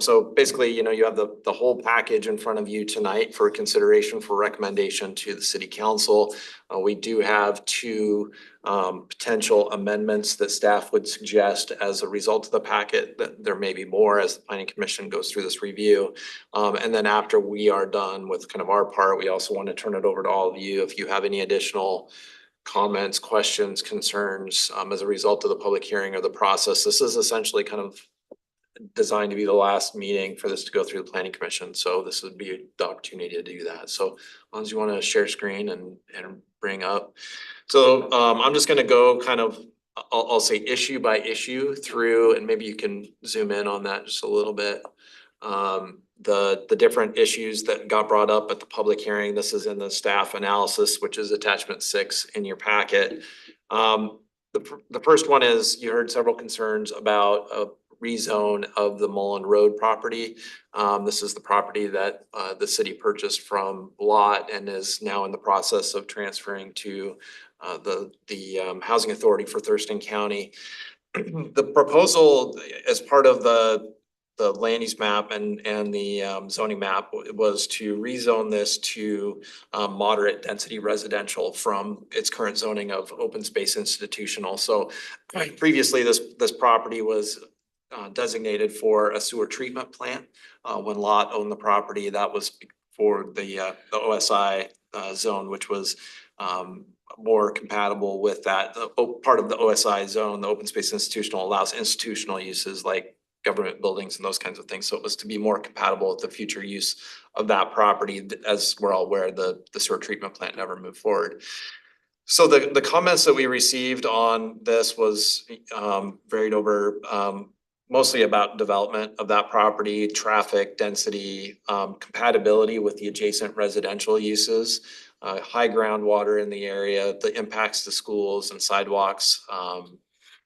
so basically, you know, you have the whole package in front of you tonight for consideration for recommendation to the city council. We do have two potential amendments that staff would suggest as a result of the packet. That there may be more as the planning commission goes through this review. And then after we are done with kind of our part, we also want to turn it over to all of you. If you have any additional comments, questions, concerns as a result of the public hearing or the process, this is essentially kind of designed to be the last meeting for this to go through the planning commission. So this would be the opportunity to do that. So as long as you want to share screen and bring up. So I'm just gonna go kind of I'll say issue by issue through, and maybe you can zoom in on that just a little bit. The different issues that got brought up at the public hearing, this is in the staff analysis, which is attachment 6 in your packet. The first one is, you heard several concerns about a rezone of the Mullen Road property. This is the property that the city purchased from Lot and is now in the process of transferring to the Housing Authority for Thurston County. The proposal as part of the land use map and the zoning map was to rezone this to moderate density residential from its current zoning of open space institutional. So previously, this property was designated for a sewer treatment plant. When Lot owned the property, that was for the OSI zone, which was more compatible with that. Part of the OSI zone, the open space institutional, allows institutional uses like government buildings and those kinds of things. So it was to be more compatible with the future use of that property. As we're all aware, the sewer treatment plant never moved forward. So the comments that we received on this was varied over mostly about development of that property, traffic density, compatibility with the adjacent residential uses, high groundwater in the area, the impacts to schools and sidewalks,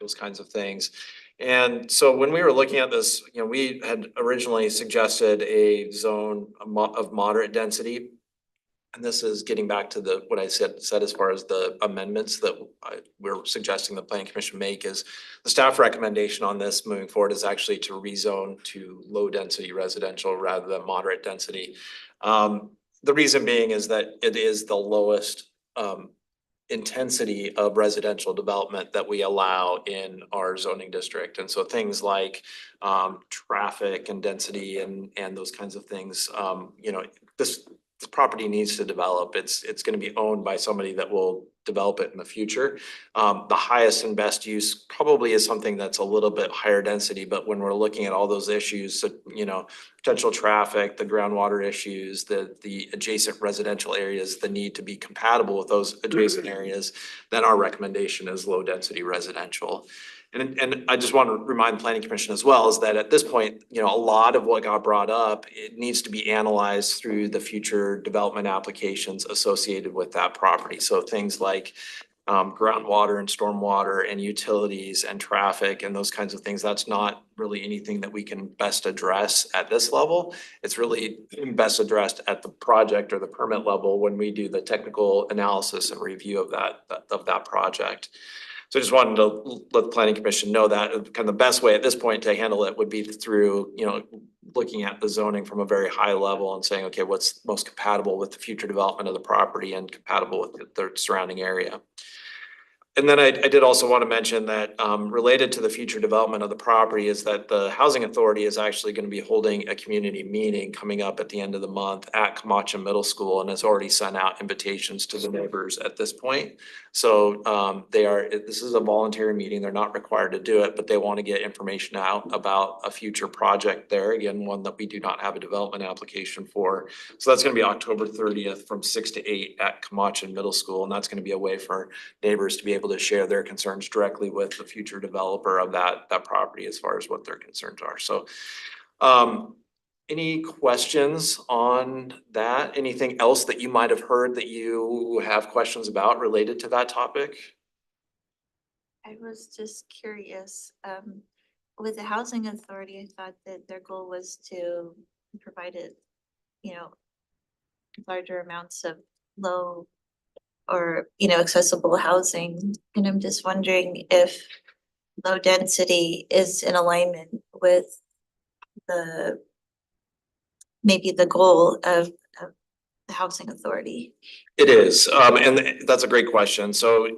those kinds of things. And so when we were looking at this, we had originally suggested a zone of moderate density. And this is getting back to what I said as far as the amendments that we're suggesting the planning commission make. Is the staff recommendation on this moving forward is actually to rezone to low density residential rather than moderate density. The reason being is that it is the lowest intensity of residential development that we allow in our zoning district. And so things like traffic and density and those kinds of things, this property needs to develop. It's going to be owned by somebody that will develop it in the future. The highest and best use probably is something that's a little bit higher density, but when we're looking at all those issues, so, potential traffic, the groundwater issues, the adjacent residential areas, the need to be compatible with those adjacent areas, then our recommendation is low density residential. And I just want to remind the planning commission as well is that at this point, a lot of what got brought up, it needs to be analyzed through the future development applications associated with that property. So things like groundwater and stormwater and utilities and traffic and those kinds of things, that's not really anything that we can best address at this level. It's really best addressed at the project or the permit level when we do the technical analysis and review of that project. So I just wanted to let the planning commission know that kind of the best way at this point to handle it would be through, looking at the zoning from a very high level and saying, okay, what's most compatible with the future development of the property and compatible with the surrounding area. And then I did also want to mention that related to the future development of the property is that the Housing Authority is actually going to be holding a community meeting coming up at the end of the month at Camacha Middle School and has already sent out invitations to the neighbors at this point. So this is a voluntary meeting. They're not required to do it, but they want to get information out about a future project there. Again, one that we do not have a development application for. So that's going to be October 30th from 6 to 8 at Camacha Middle School. And that's going to be a way for neighbors to be able to share their concerns directly with the future developer of that property as far as what their concerns are. So any questions on that? Anything else that you might have heard that you have questions about related to that topic? I was just curious, with the housing authority, I thought that their goal was to provide larger amounts of low or, accessible housing. And I'm just wondering if low density is in alignment with maybe the goal of the housing authority. It is, and that's a great question. So,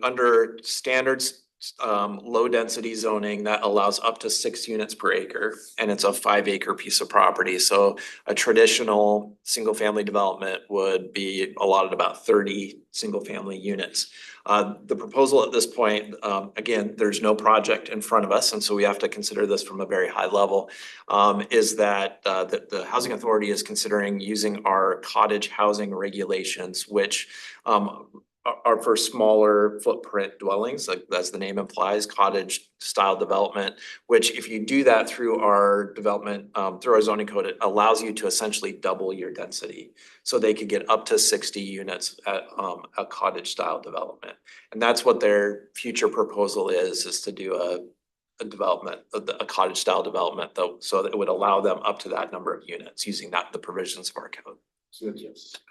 under standards, low density zoning that allows up to 6 units per acre, and it's a 5-acre piece of property. So a traditional single family development would be allotted about 30 single family units. The proposal at this point, again, there's no project in front of us, and so we have to consider this from a very high level, is that the Housing Authority is considering using our cottage housing regulations, which are for smaller footprint dwellings, like as the name implies, cottage style development. Which if you do that through our development, through our zoning code, it allows you to essentially double your density. So they could get up to 60 units at a cottage style development. And that's what their future proposal is to do a development, a cottage style development, though, so that it would allow them up to that number of units using the provisions of our code.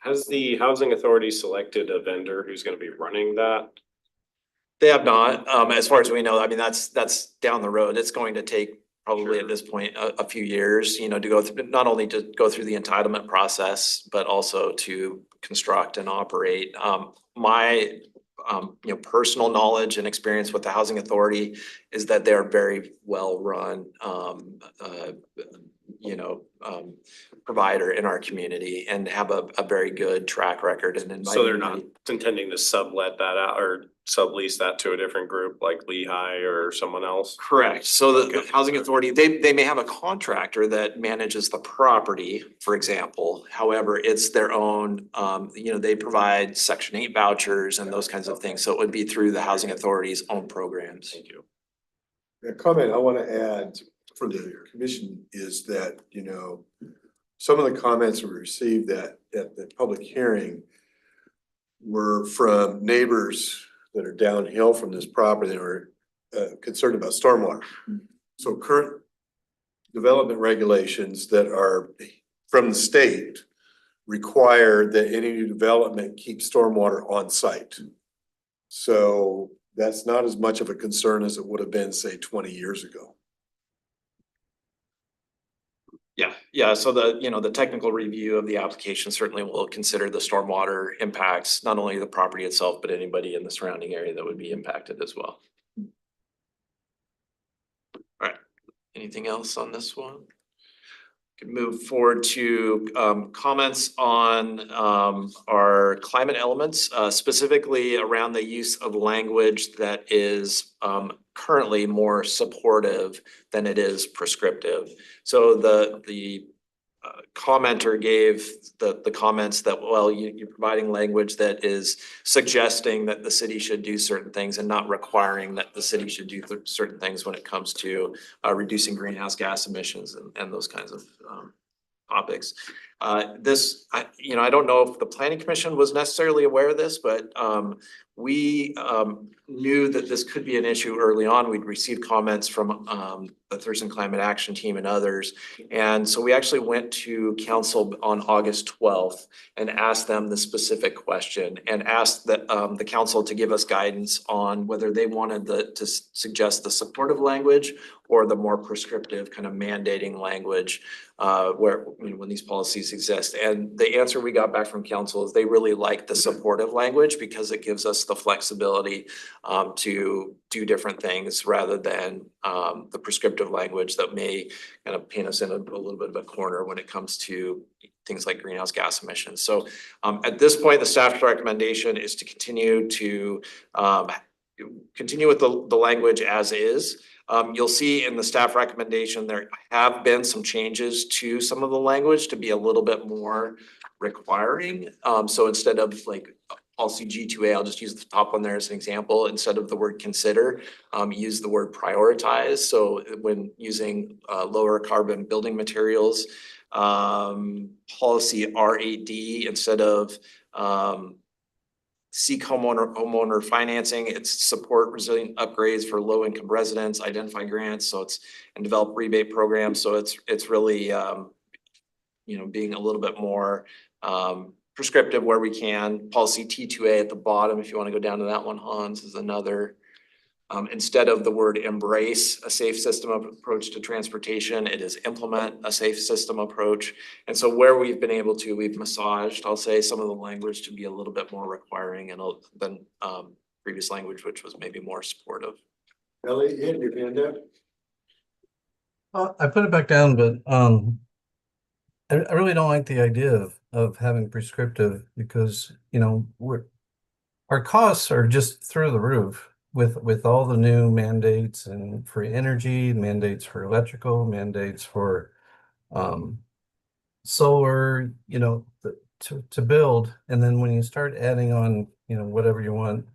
Has the housing authority selected a vendor who's gonna be running that? They have not, as far as we know. I mean, that's down the road. It's going to take probably at this point a few years, to go through, not only to go through the entitlement process, but also to construct and operate. My personal knowledge and experience with the housing authority is that they're very well run, provider in our community and have a very good track record. And in my So they're not community- intending to sublet that out or sublease that to a different group like Lehigh or someone else? Correct. So the Okay. housing authority, they may have a contractor that manages the property, for example. However, it's their own, they provide Section 8 vouchers and those kinds of things. So it would be through the housing authority's own programs. Thank you. A comment I want to add for the commission is that, some of the comments we received at the public hearing were from neighbors that are downhill from this property that were concerned about stormwater. So current development regulations that are from the state require that any new development keep stormwater on site. So that's not as much of a concern as it would have been, say, 20 years ago. Yeah, so the technical review of the application certainly will consider the stormwater impacts, not only the property itself, but anybody in the surrounding area that would be impacted as well. All right, anything else on this one? Can move forward to comments on our climate elements, specifically around the use of language that is currently more supportive than it is prescriptive. So the commenter gave the comments that, well, you're providing language that is suggesting that the city should do certain things and not requiring that the city should do certain things when it comes to reducing greenhouse gas emissions and those kinds of topics. I don't know if the planning commission was necessarily aware of this, but we knew that this could be an issue early on. We'd received comments from the Thurston Climate Action Team and others. And so we actually went to council on August 12th and asked them the specific question and asked the council to give us guidance on whether they wanted to suggest the supportive language or the more prescriptive kind of mandating language where, when these policies exist. And the answer we got back from council is they really like the supportive language because it gives us the flexibility to do different things rather than the prescriptive language that may kind of paint us in a little bit of a corner when it comes to things like greenhouse gas emissions. So at this point, the staff's recommendation is to continue with the language as is. You'll see in the staff recommendation, there have been some changes to some of the language to be a little bit more requiring. So instead of like policy G2A, I'll just use the top one there as an example. Instead of the word consider, use the word prioritize. So when using lower carbon building materials, policy R8D, instead of seek homeowner financing, it's support resilient upgrades for low income residents, identify grants, and develop rebate programs. So it's really being a little bit more prescriptive where we can. Policy T2A at the bottom, if you want to go down to that one, Hans, is another. Instead of the word embrace a safe system approach to transportation, it is implement a safe system approach. And so where we've been able to, we've massaged, I'll say, some of the language to be a little bit more requiring than previous language, which was maybe more supportive. Ellie, you had your hand up? I put it back down, but I really don't like the idea of having prescriptive because, our costs are just through the roof with all the new mandates and for energy, mandates for electrical, mandates for solar, to build, and then when you start adding on, you know, whatever you want,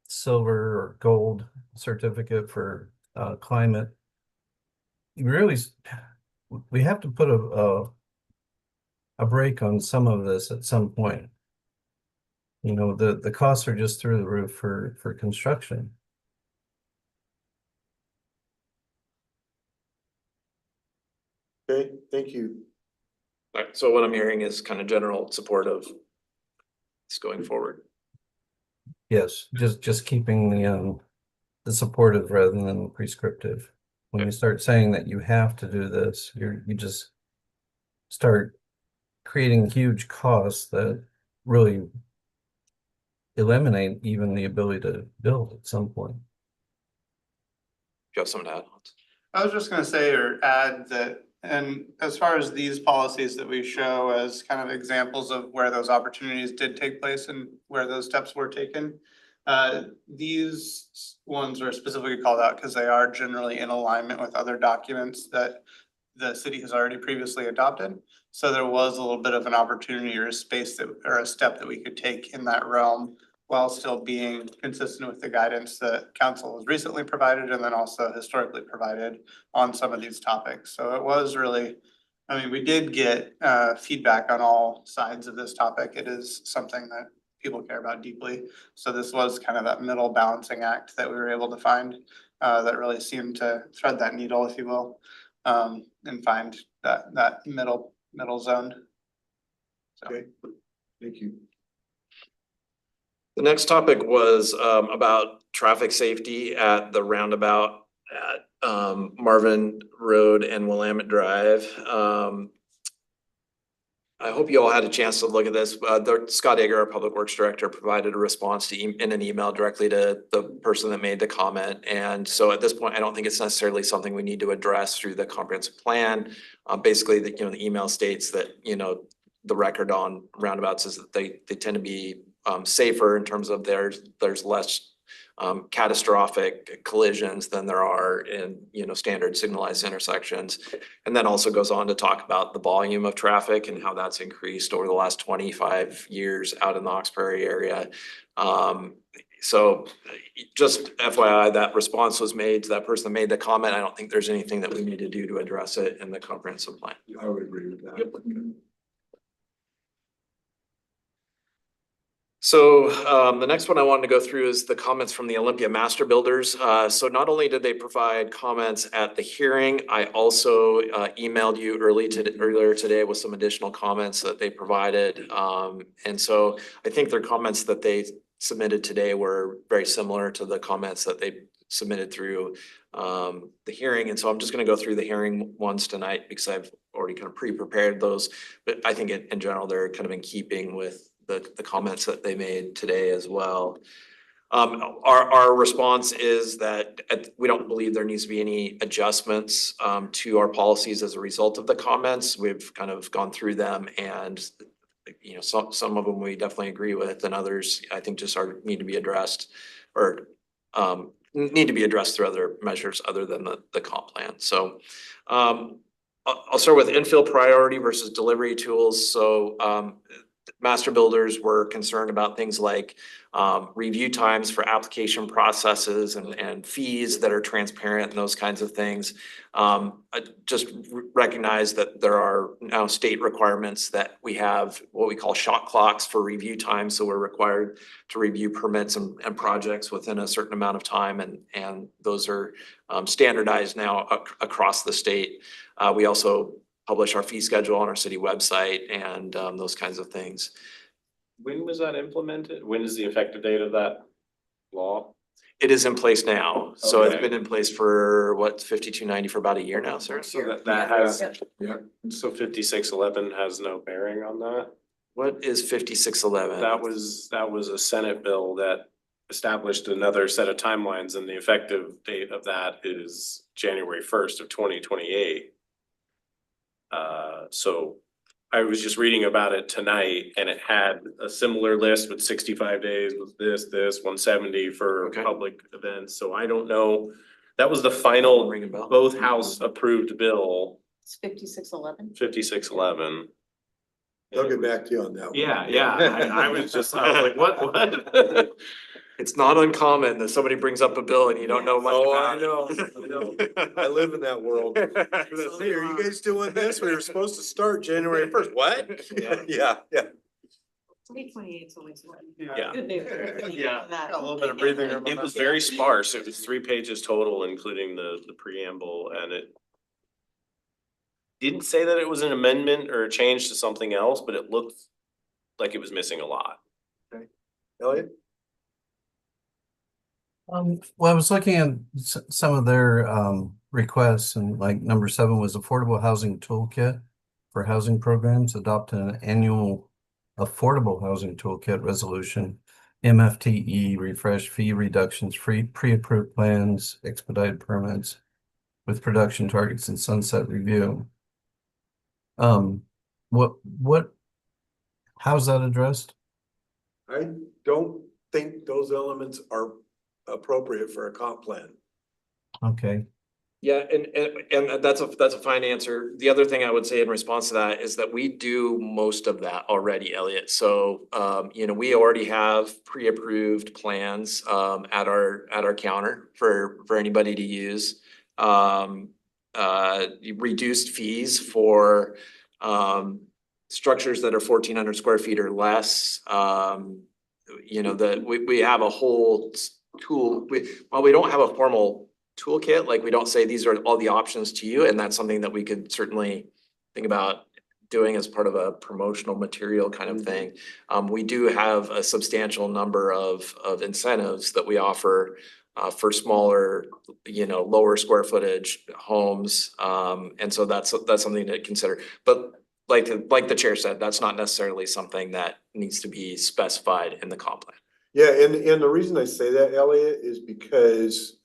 silver or gold certificate for climate, you really we have to put a break on some of this at some point. You know, the costs are just through the roof for construction. Okay, thank you. Alright, so what I'm hearing is kind of general support of this going forward. Yes, just keeping the supportive rather than prescriptive. When you start saying that you have to do this, you just start creating huge costs that really eliminate even the ability to build at some point. Do you have something to add? I was just gonna say or add that, and as far as these policies that we show as kind of examples of where those opportunities did take place and where those steps were taken. These ones are specifically called out because they are generally in alignment with other documents that the city has already previously adopted. So there was a little bit of an opportunity or a space that, or a step that we could take in that realm while still being consistent with the guidance that council has recently provided and then also historically provided on some of these topics. So it was really, I mean, we did get feedback on all sides of this topic. It is something that people care about deeply. So this was kind of that middle balancing act that we were able to find that really seemed to thread that needle, if you will, and find that middle zone. So. Okay, thank you. The next topic was about traffic safety at the roundabout at Marvin Road and Willamette Drive. I hope you all had a chance to look at this. Scott Egger, our Public Works Director, provided a response in an email directly to the person that made the comment. And so at this point, I don't think it's necessarily something we need to address through the comprehensive plan. Basically, the email states that, the record on roundabouts is that they tend to be safer in terms of there's less catastrophic collisions than there are in, standard signalized intersections. And then also goes on to talk about the volume of traffic and how that's increased over the last 25 years out in the Oxbury area. So just FYI, that response was made to that person that made the comment. I don't think there's anything that we need to do to address it in the comprehensive plan. I would agree with that. Yep. So the next one I wanted to go through is the comments from the Olympia Master Builders. So not only did they provide comments at the hearing, I also emailed you earlier today with some additional comments that they provided. And so I think their comments that they submitted today were very similar to the comments that they submitted through the hearing. And so I'm just going to go through the hearing ones tonight because I've already kind of pre-prepared those. But I think in general, they're kind of in keeping with the comments that they made today as well. Our response is that we don't believe there needs to be any adjustments to our policies as a result of the comments. We've kind of gone through them and some of them we definitely agree with, and others I think just need to be addressed or need to be addressed through other measures other than the comp plan. So I'll start with infill priority versus delivery tools. So master builders were concerned about things like review times for application processes and fees that are transparent and those kinds of things. I just recognize that there are now state requirements that we have what we call shot clocks for review time. So we're required to review permits and projects within a certain amount of time, and those are standardized now across the state. We also publish our fee schedule on our city website and those kinds of things. When was that implemented? When is the effective date of that law? It is in place now. So it's Okay. been in place for 5290 for about a year now, sir. So that has, Yeah. so 5611 has no bearing on that? What is 5611? That was a Senate bill that established another set of timelines, and the effective date of that is January 1st of 2028. So I was just reading about it tonight and it had a similar list with 65 days with this, 170 for Okay. public events. So I don't know. That was the final, Ring a bell. both house approved bill, It's 5611. 5611. They'll get back to you on that one. I was like, what? It's not uncommon that somebody brings up a bill and you don't know much Oh, about I know. I live in that world. Hey, are you guys doing this? We were supposed to start January 1st. What? Yeah. Yeah. 2028 is always one. Yeah. Good news. Yeah. That. Got a little bit of breathing room. It was very sparse. It was 3 pages total, including the preamble, and it didn't say that it was an amendment or a change to something else, but it looked like it was missing a lot. Elliot? Well, I was looking at some of their requests, and like number 7 was affordable housing toolkit for housing programs, adopt an annual affordable housing toolkit resolution, MFTE, refresh fee reductions, free pre-approved plans, expedited permits with production targets and sunset review. How's that addressed? I don't think those elements are appropriate for a comp plan. Okay. Yeah, and that's a fine answer. The other thing I would say in response to that is that we do most of that already, Elliot. So, we already have pre-approved plans at our counter for anybody to use. Reduced fees for structures that are 1,400 square feet or less. We have a whole tool. While we don't have a formal toolkit, like we don't say these are all the options to you, and that's something that we could certainly think about doing as part of a promotional material kind of thing. We do have a substantial number of incentives that we offer for smaller, lower square footage homes. And so that's something to consider. But like the chair said, that's not necessarily something that needs to be specified in the comp plan. Yeah, and the reason I say that, Elliot, is because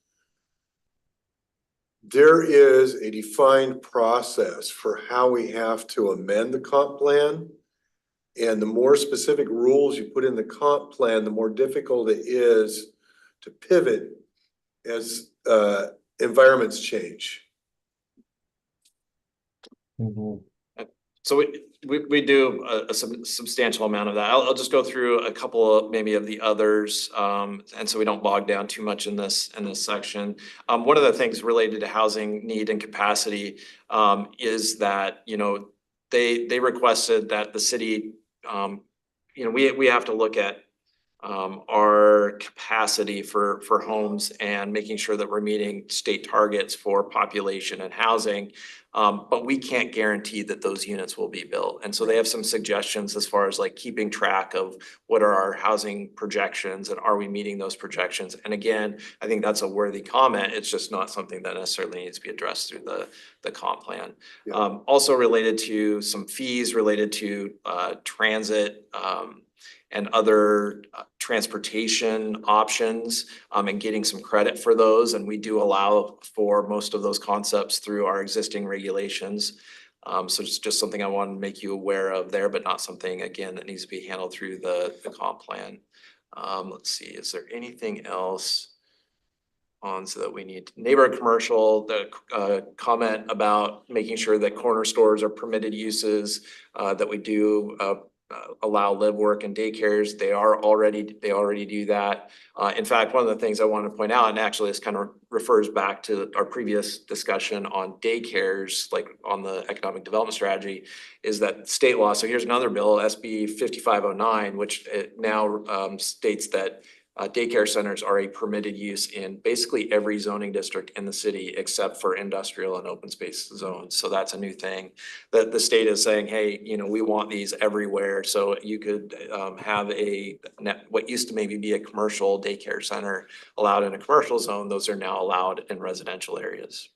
there is a defined process for how we have to amend the comp plan. And the more specific rules you put in the comp plan, the more difficult it is to pivot as environments change. So we do a substantial amount of that. I'll just go through a couple of maybe of the others, and so we don't bog down too much in this section. One of the things related to housing need and capacity is that, they requested that the city, we have to look at our capacity for homes and making sure that we're meeting state targets for population and housing. But we can't guarantee that those units will be built. And so they have some suggestions as far as like keeping track of what are our housing projections and are we meeting those projections? And again, I think that's a worthy comment. It's just not something that necessarily needs to be addressed through the comp plan. Yeah. Also related to some fees related to transit and other transportation options, and getting some credit for those. And we do allow for most of those concepts through our existing regulations. So it's just something I want to make you aware of there, but not something, again, that needs to be handled through the comp plan. Let's see, is there anything else on so that we need neighborhood commercial, the comment about making sure that corner stores are permitted uses, that we do allow live, work, and daycares. They already do that. In fact, one of the things I want to point out, and actually this kind of refers back to our previous discussion on daycares, like on the economic development strategy, is that state law. So here's another bill, SB 5509, which it now states that daycare centers are a permitted use in basically every zoning district in the city except for industrial and open space zones. So that's a new thing that the state is saying, hey, we want these everywhere. So you could have what used to maybe be a commercial daycare center allowed in a commercial zone. Those are now allowed in residential areas.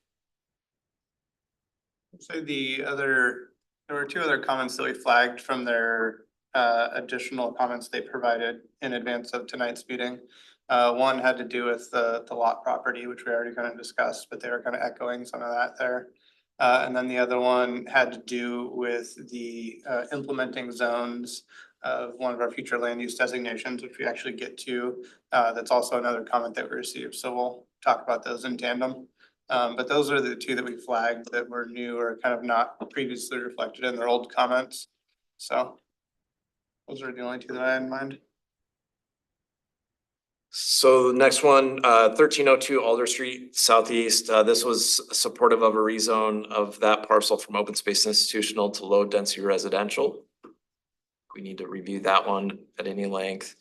So there were 2 other comments that we flagged from their additional comments they provided in advance of tonight's meeting. One had to do with the lot property, which we already kind of discussed, but they were kind of echoing some of that there. And then the other one had to do with the implementing zones of one of our future land use designations, which we actually get to. That's also another comment that we received. So we'll talk about those in tandem. But those are the 2 that we flagged that were new or kind of not previously reflected in their old comments. So Those are the only two that I had in mind. So the next one, 1302 Alder Street Southeast, this was supportive of a rezone of that parcel from open space institutional to low density residential. We need to review that one at any length.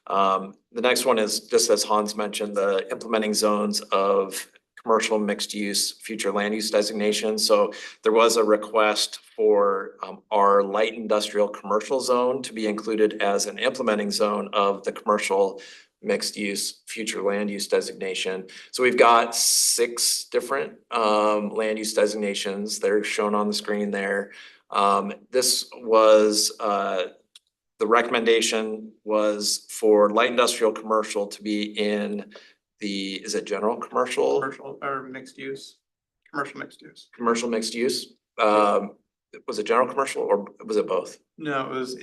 The next one is, just as Hans mentioned, the implementing zones of commercial mixed use future land use designation. So there was a request for our light industrial commercial zone to be included as an implementing zone of the commercial mixed use future land use designation. So we've got 6 different land use designations. They're shown on the screen there. This was the recommendation was for light industrial commercial to be in the, is it general commercial? Commercial or mixed use, commercial mixed use. Commercial mixed use? Was it general commercial or was it both? No, it was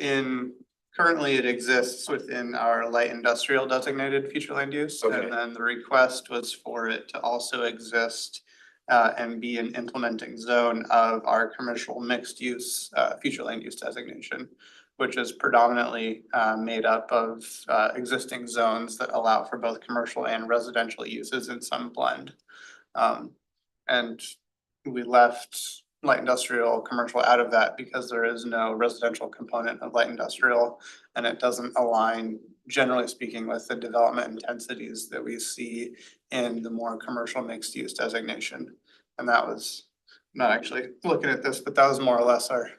currently it exists within our light industrial designated future land use. Okay. And then the request was for it to also exist and be an implementing zone of our commercial mixed use future land use designation, which is predominantly made up of existing zones that allow for both commercial and residential uses in some blend. And we left light industrial commercial out of that because there is no residential component of light industrial, and it doesn't align, generally speaking, with the development intensities that we see in the more commercial mixed use designation. And that was, not actually looking at this, but that was more or less our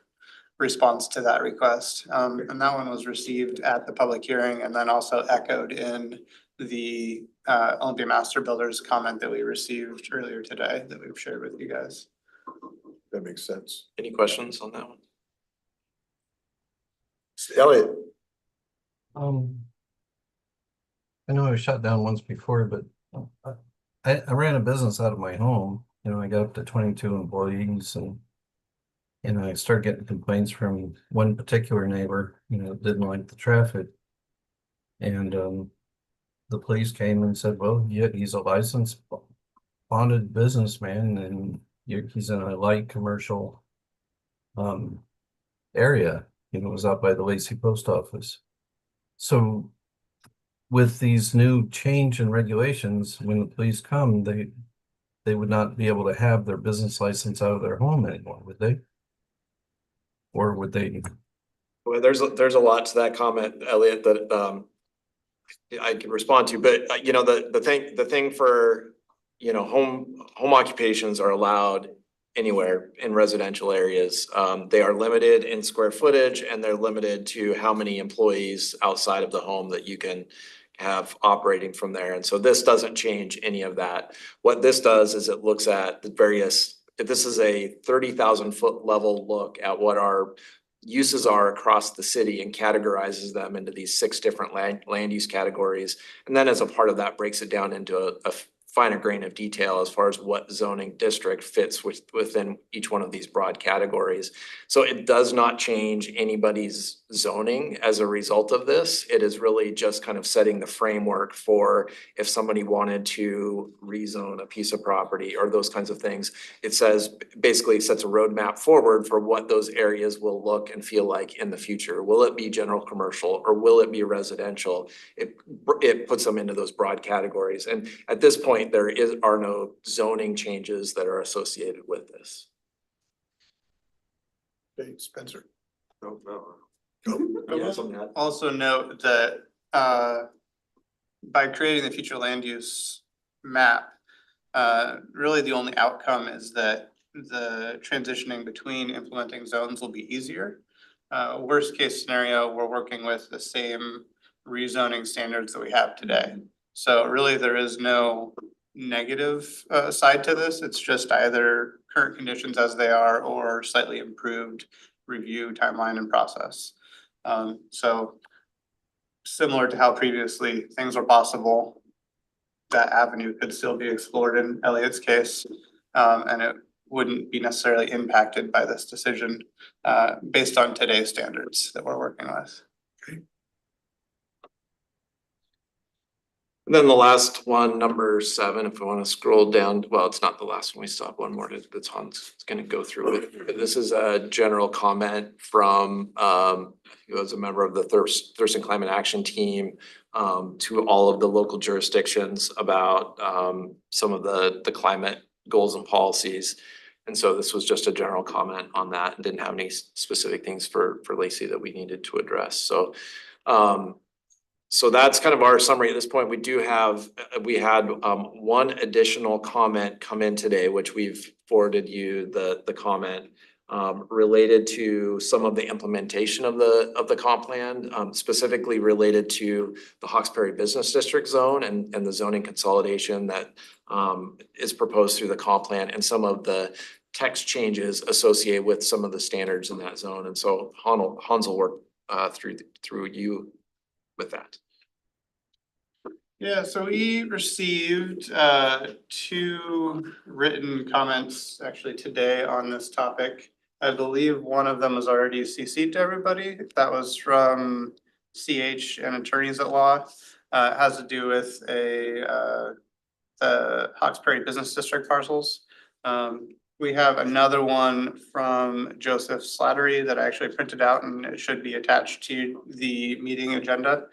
response to that request. And that one was received at the public hearing and then also echoed in the Olympia Master Builders comment that we received earlier today that we've shared with you guys. That makes sense. Any questions on that one? Elliot, I know I was shut down once before, but I ran a business out of my home. You know, I got up to 22 employees and I started getting complaints from one particular neighbor, you know, didn't like the traffic. And the police came and said, well, yeah, he's a licensed bonded businessman and he's in a light commercial area, you know, it was out by the Lacey Post Office. So with these new change in regulations, when the police come, they would not be able to have their business license out of their home anymore, would they? Or would they? Well, there's a lot to that comment, Elliot, that I can respond to, but you know, the thing for, you know, home occupations are allowed anywhere in residential areas. They are limited in square footage and they're limited to how many employees outside of the home that you can have operating from there. And so this doesn't change any of that. What this does is it looks at the various, if this is a 30,000 foot level look at what our uses are across the city and categorizes them into these 6 different land use categories. And then as a part of that breaks it down into a finer grain of detail as far as what zoning district fits within each one of these broad categories. So it does not change anybody's zoning as a result of this. It is really just kind of setting the framework for if somebody wanted to rezone a piece of property or those kinds of things. It says, basically sets a roadmap forward for what those areas will look and feel like in the future. Will it be general commercial or will it be residential? It puts them into those broad categories. And at this point, there are no zoning changes that are associated with this. hey, Spencer. No, no. Also note that by creating the future land use map, really the only outcome is that the transitioning between implementing zones will be easier. Worst case scenario, we're working with the same rezoning standards that we have today. So really there is no negative side to this. It's just either current conditions as they are or slightly improved review timeline and process. So similar to how previously things were possible, that avenue could still be explored in Elliot's case. And it wouldn't be necessarily impacted by this decision based on today's standards that we're working with. And Then the last one, number 7, if we want to scroll down, well, it's not the last one, we still have one more that's Hans is gonna go through it. But this is a general comment from who was a member of the Thurston Climate Action Team to all of the local jurisdictions about some of the climate goals and policies. And so this was just a general comment on that and didn't have any specific things for Lacey that we needed to address. So so that's kind of our summary at this point. We do have, we had one additional comment come in today, which we've forwarded you the comment related to some of the implementation of the comp plan, specifically related to the Hawkesbury Business District zone and the zoning consolidation that is proposed through the comp plan and some of the text changes associated with some of the standards in that zone. And so Hans will work through you with that. Yeah, so we received 2 written comments actually today on this topic. I believe one of them was already CC'd to everybody. That was from CH and Attorneys at Law. It has to do with the Hawkesbury Business District parcels. We have another one from Joseph Slattery that I actually printed out, and it should be attached to the meeting agenda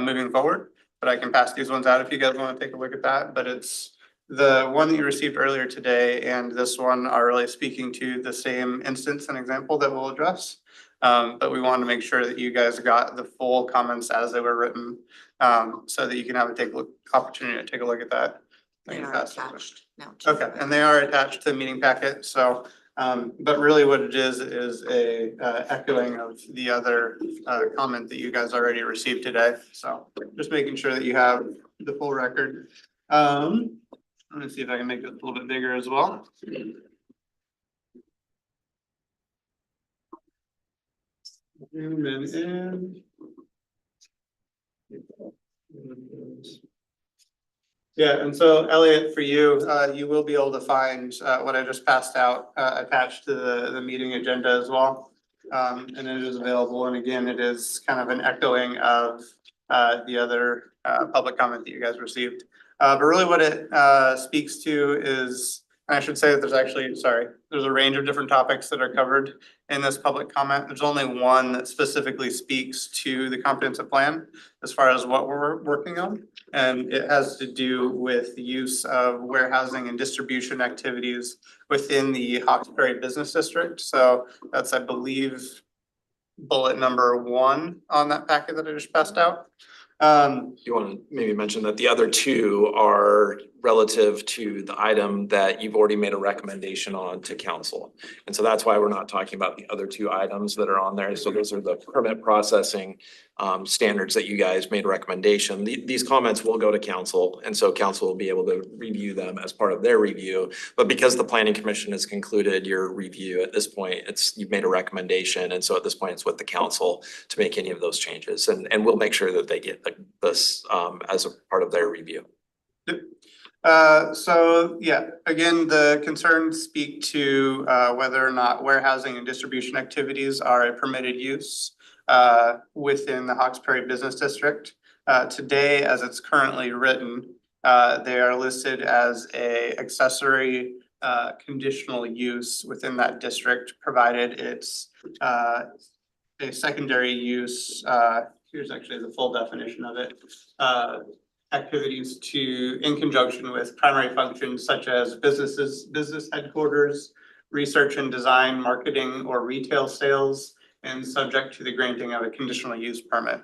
moving forward. But I can pass these ones out if you guys want to take a look at that. But it's the one that you received earlier today and this one are really speaking to the same instance and example that we'll address. But we wanted to make sure that you guys got the full comments as they were written, so that you can have opportunity to take a look at that. They are attached now. Okay, and they are attached to the meeting packet, so, but really what it is a echoing of the other comment that you guys already received today. So just making sure that you have the full record. Let me see if I can make it a little bit bigger as well. Zoom in. Yeah, and so Elliot, for you, you will be able to find what I just passed out attached to the meeting agenda as well. And it is available, and again, it is kind of an echoing of the other public comment that you guys received. But really what it speaks to is, and I should say that there's a range of different topics that are covered in this public comment. There's only one that specifically speaks to the comprehensive plan as far as what we're working on. And it has to do with the use of warehousing and distribution activities within the Hawkesbury Business District. So that's, I believe, bullet number 1 on that packet that I just passed out. You want to maybe mention that the other 2 are relative to the item that you've already made a recommendation on to council. And so that's why we're not talking about the other 2 items that are on there. So those are the permit processing standards that you guys made a recommendation. These comments will go to council, and so council will be able to review them as part of their review. But because the planning commission has concluded your review at this point, you've made a recommendation, and so at this point it's with the council to make any of those changes, and we'll make sure that they get this as a part of their review. So yeah, again, the concerns speak to whether or not warehousing and distribution activities are a permitted use within the Hawkesbury Business District. Today, as it's currently written, they are listed as a accessory conditional use within that district, provided it's a secondary use. Here's actually the full definition of it. Activities in conjunction with primary functions such as business headquarters, research and design, marketing, or retail sales, and subject to the granting of a conditional use permit.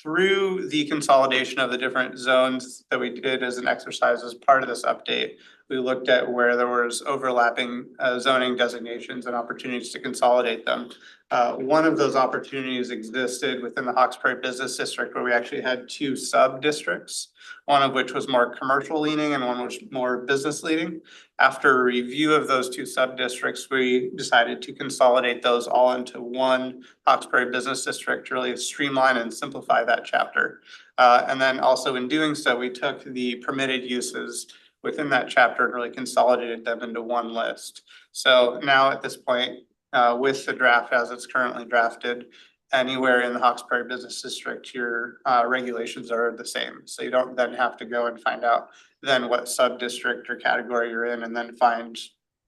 Through the consolidation of the different zones that we did as an exercise as part of this update, we looked at where there was overlapping zoning designations and opportunities to consolidate them. One of those opportunities existed within the Hawkesbury Business District, where we actually had 2 sub-districts, one of which was more commercial leaning and one was more business leaning. After a review of those 2 sub-districts, we decided to consolidate those all into one Hawkesbury Business District to really streamline and simplify that chapter. And then also in doing so, we took the permitted uses within that chapter and really consolidated them into one list. So now at this point, with the draft as it's currently drafted, anywhere in the Hawkesbury Business District, your regulations are the same. So you don't then have to go and find out then what sub-district or category you're in and then find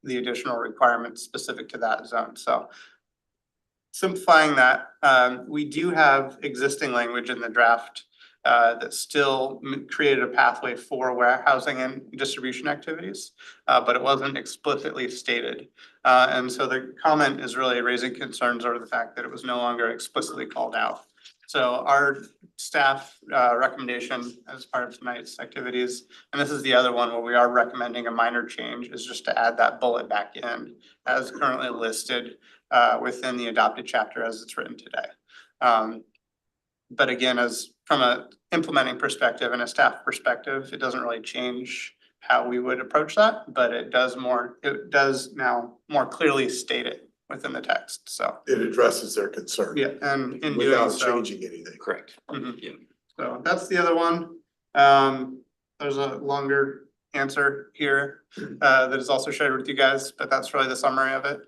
the additional requirements specific to that zone. So simplifying that, we do have existing language in the draft that still created a pathway for warehousing and distribution activities, but it wasn't explicitly stated. And so the comment is really raising concerns over the fact that it was no longer explicitly called out. So our staff recommendation as part of tonight's activities, and this is the other one where we are recommending a minor change, is just to add that bullet back in as currently listed within the adopted chapter as it's written today. But again, as from a implementing perspective and a staff perspective, it doesn't really change how we would approach that, but it does now more clearly state it within the text, so. It addresses their concern. Yeah, and in doing Without so. changing anything. Correct. Mhm. Yeah. So that's the other one. There's a longer answer here that is also shared with you guys, but that's really the summary of it.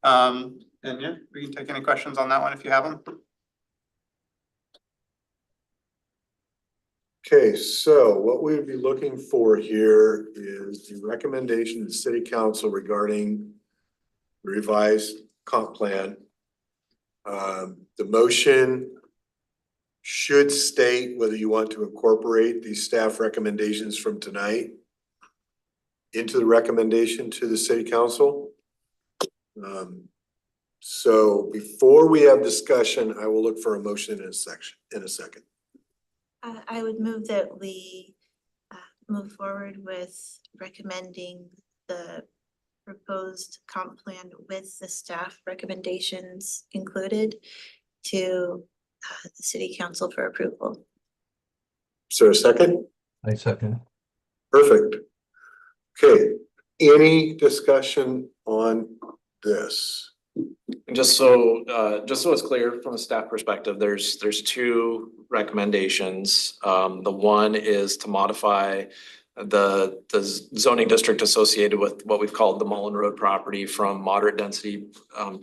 And yeah, we can take any questions on that one if you have them. Okay, so what we would be looking for here is the recommendation to the city council regarding the revised comp plan. The motion should state whether you want to incorporate these staff recommendations from tonight into the recommendation to the city council. So before we have discussion, I will look for a motion in a second. I would move that we move forward with recommending the proposed comp plan with the staff recommendations included to the city council for approval. Is there a second? I second. Perfect. Okay, any discussion on this? And just so it's clear from a staff perspective, there's two recommendations. The one is to modify the zoning district associated with what we've called the Mullen Road property from moderate density,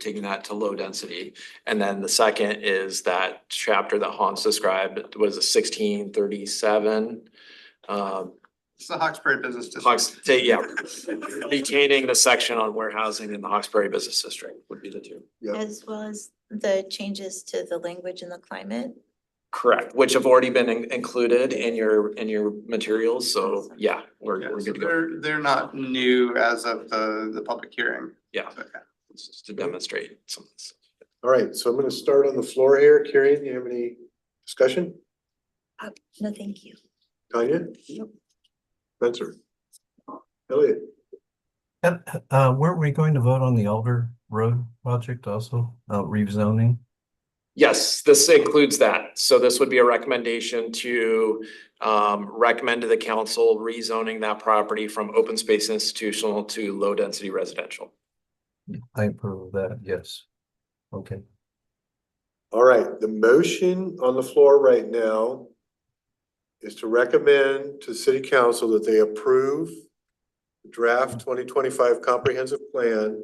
taking that to low density. And then the second is that chapter that Hans described, was a 1637. It's the Hawkesbury Business District. Retaining the section on warehousing in the Hawkesbury Business District would be the two. Yep. As well as the changes to the language and the climate. Correct, which have already been included in your materials, so yeah, we're Yeah, good so to go. they're not new as of the public hearing. Yeah, Okay. it's just to demonstrate some of this. All right, so I'm gonna start on the floor here. Karen, you have any discussion? No, thank you. Tanya? Spencer? Elliot? And weren't we going to vote on the Elder Road project also, rezoning? Yes, this includes that. So this would be a recommendation to recommend to the council rezoning that property from open space institutional to low density residential. I approve of that, yes. Okay. All right, the motion on the floor right now is to recommend to city council that they approve the draft 2025 comprehensive plan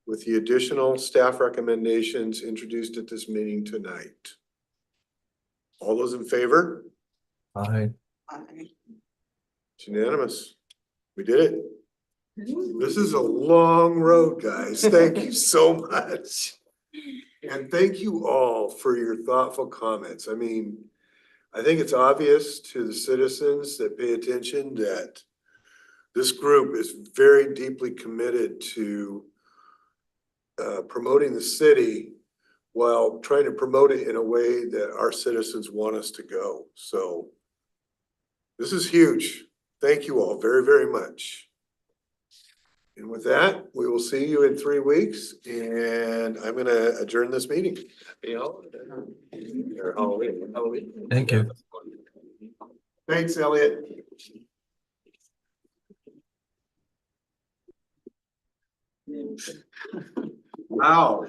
with the additional staff recommendations introduced at this meeting tonight. All those in favor? Aye. It's unanimous. We did it. This is a long road, guys. Thank you so much. And thank you all for your thoughtful comments. I mean, I think it's obvious to the citizens that pay attention that this group is very deeply committed to promoting the city while trying to promote it in a way that our citizens want us to go. So this is huge. Thank you all very, very much. And with that, we will see you in 3 weeks, and I'm gonna adjourn this meeting. Thank you. Thanks, Elliot. Wow.